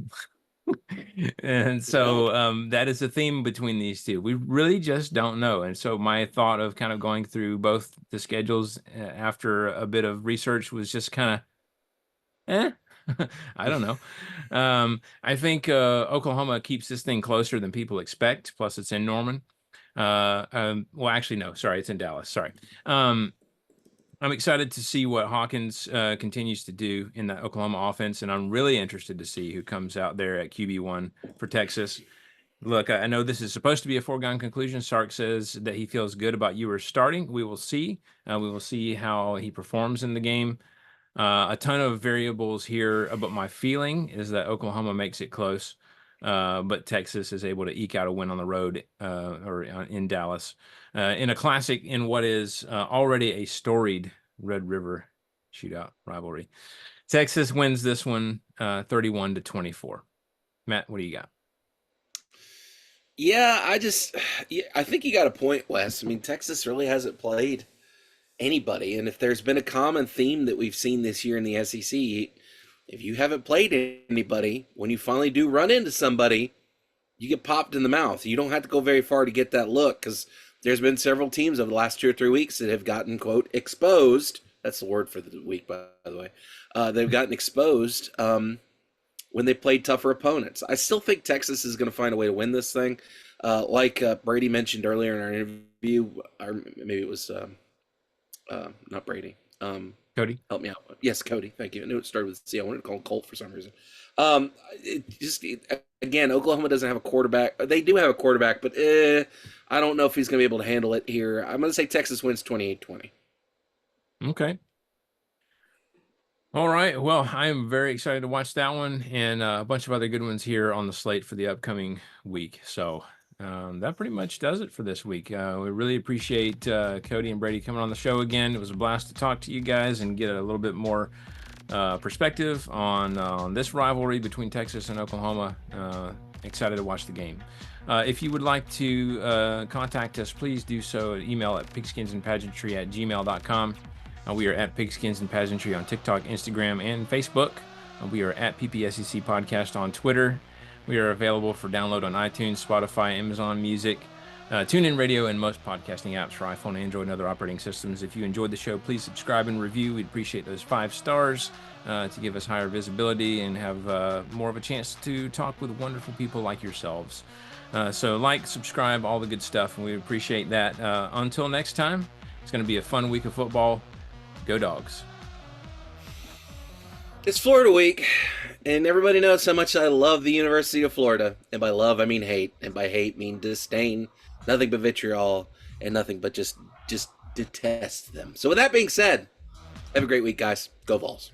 And so that is the theme between these two. We really just don't know. And so my thought of kind of going through both the schedules after a bit of research was just kind of, I don't know. I think Oklahoma keeps this thing closer than people expect. Plus, it's in Norman. Well, actually, no. Sorry, it's in Dallas. Sorry. I'm excited to see what Hawkins continues to do in that Oklahoma offense, and I'm really interested to see who comes out there at QB1 for Texas. Look, I know this is supposed to be a foregone conclusion. Sark says that he feels good about Ewers starting. We will see. We will see how he performs in the game. A ton of variables here, but my feeling is that Oklahoma makes it close, but Texas is able to eke out a win on the road or in Dallas in a classic in what is already a storied Red River Shootout rivalry. Texas wins this one 31-24. Matt, what do you got? Yeah, I think you got a point, Wes. I mean, Texas really hasn't played anybody, and if there's been a common theme that we've seen this year in the SEC, if you haven't played anybody, when you finally do run into somebody, you get popped in the mouth. You don't have to go very far to get that look, because there's been several teams over the last 2 or 3 weeks that have gotten, quote, exposed. That's the word for the week, by the way. They've gotten exposed when they played tougher opponents. I still think Texas is going to find a way to win this thing. Like Brady mentioned earlier in our interview, or maybe it was Not Brady. Cody. Help me out. Yes, Cody. Thank you. I knew it started with C. I wanted to call him Colt for some reason. Again, Oklahoma doesn't have a quarterback. They do have a quarterback, but I don't know if he's going to be able to handle it here. I'm going to say Texas wins 28-20. Okay. All right. Well, I am very excited to watch that one and a bunch of other good ones here on the slate for the upcoming week. So that pretty much does it for this week. We really appreciate Cody and Brady coming on the show again. It was a blast to talk to you guys and get a little bit more perspective on this rivalry between Texas and Oklahoma. Excited to watch the game. If you would like to contact us, please do so at email at pigskinsandpageantry@gmail.com. We are at Pigskins and Pageantry on TikTok, Instagram, and Facebook. We are at PPSEC Podcast on Twitter. We are available for download on iTunes, Spotify, Amazon Music, TuneIn Radio, and most podcasting apps for iPhone, Android, and other operating systems. If you enjoyed the show, please subscribe and review. We'd appreciate those 5 stars to give us higher visibility and have more of a chance to talk with wonderful people like yourselves. So like, subscribe, all the good stuff, and we appreciate that. Until next time, it's going to be a fun week of football. Go Dogs. It's Florida week, and everybody knows how much I love the University of Florida. And by love, I mean hate. And by hate, I mean disdain. Nothing but vitriol, and nothing but just detest them. So with that being said, have a great week, guys. Go Vols.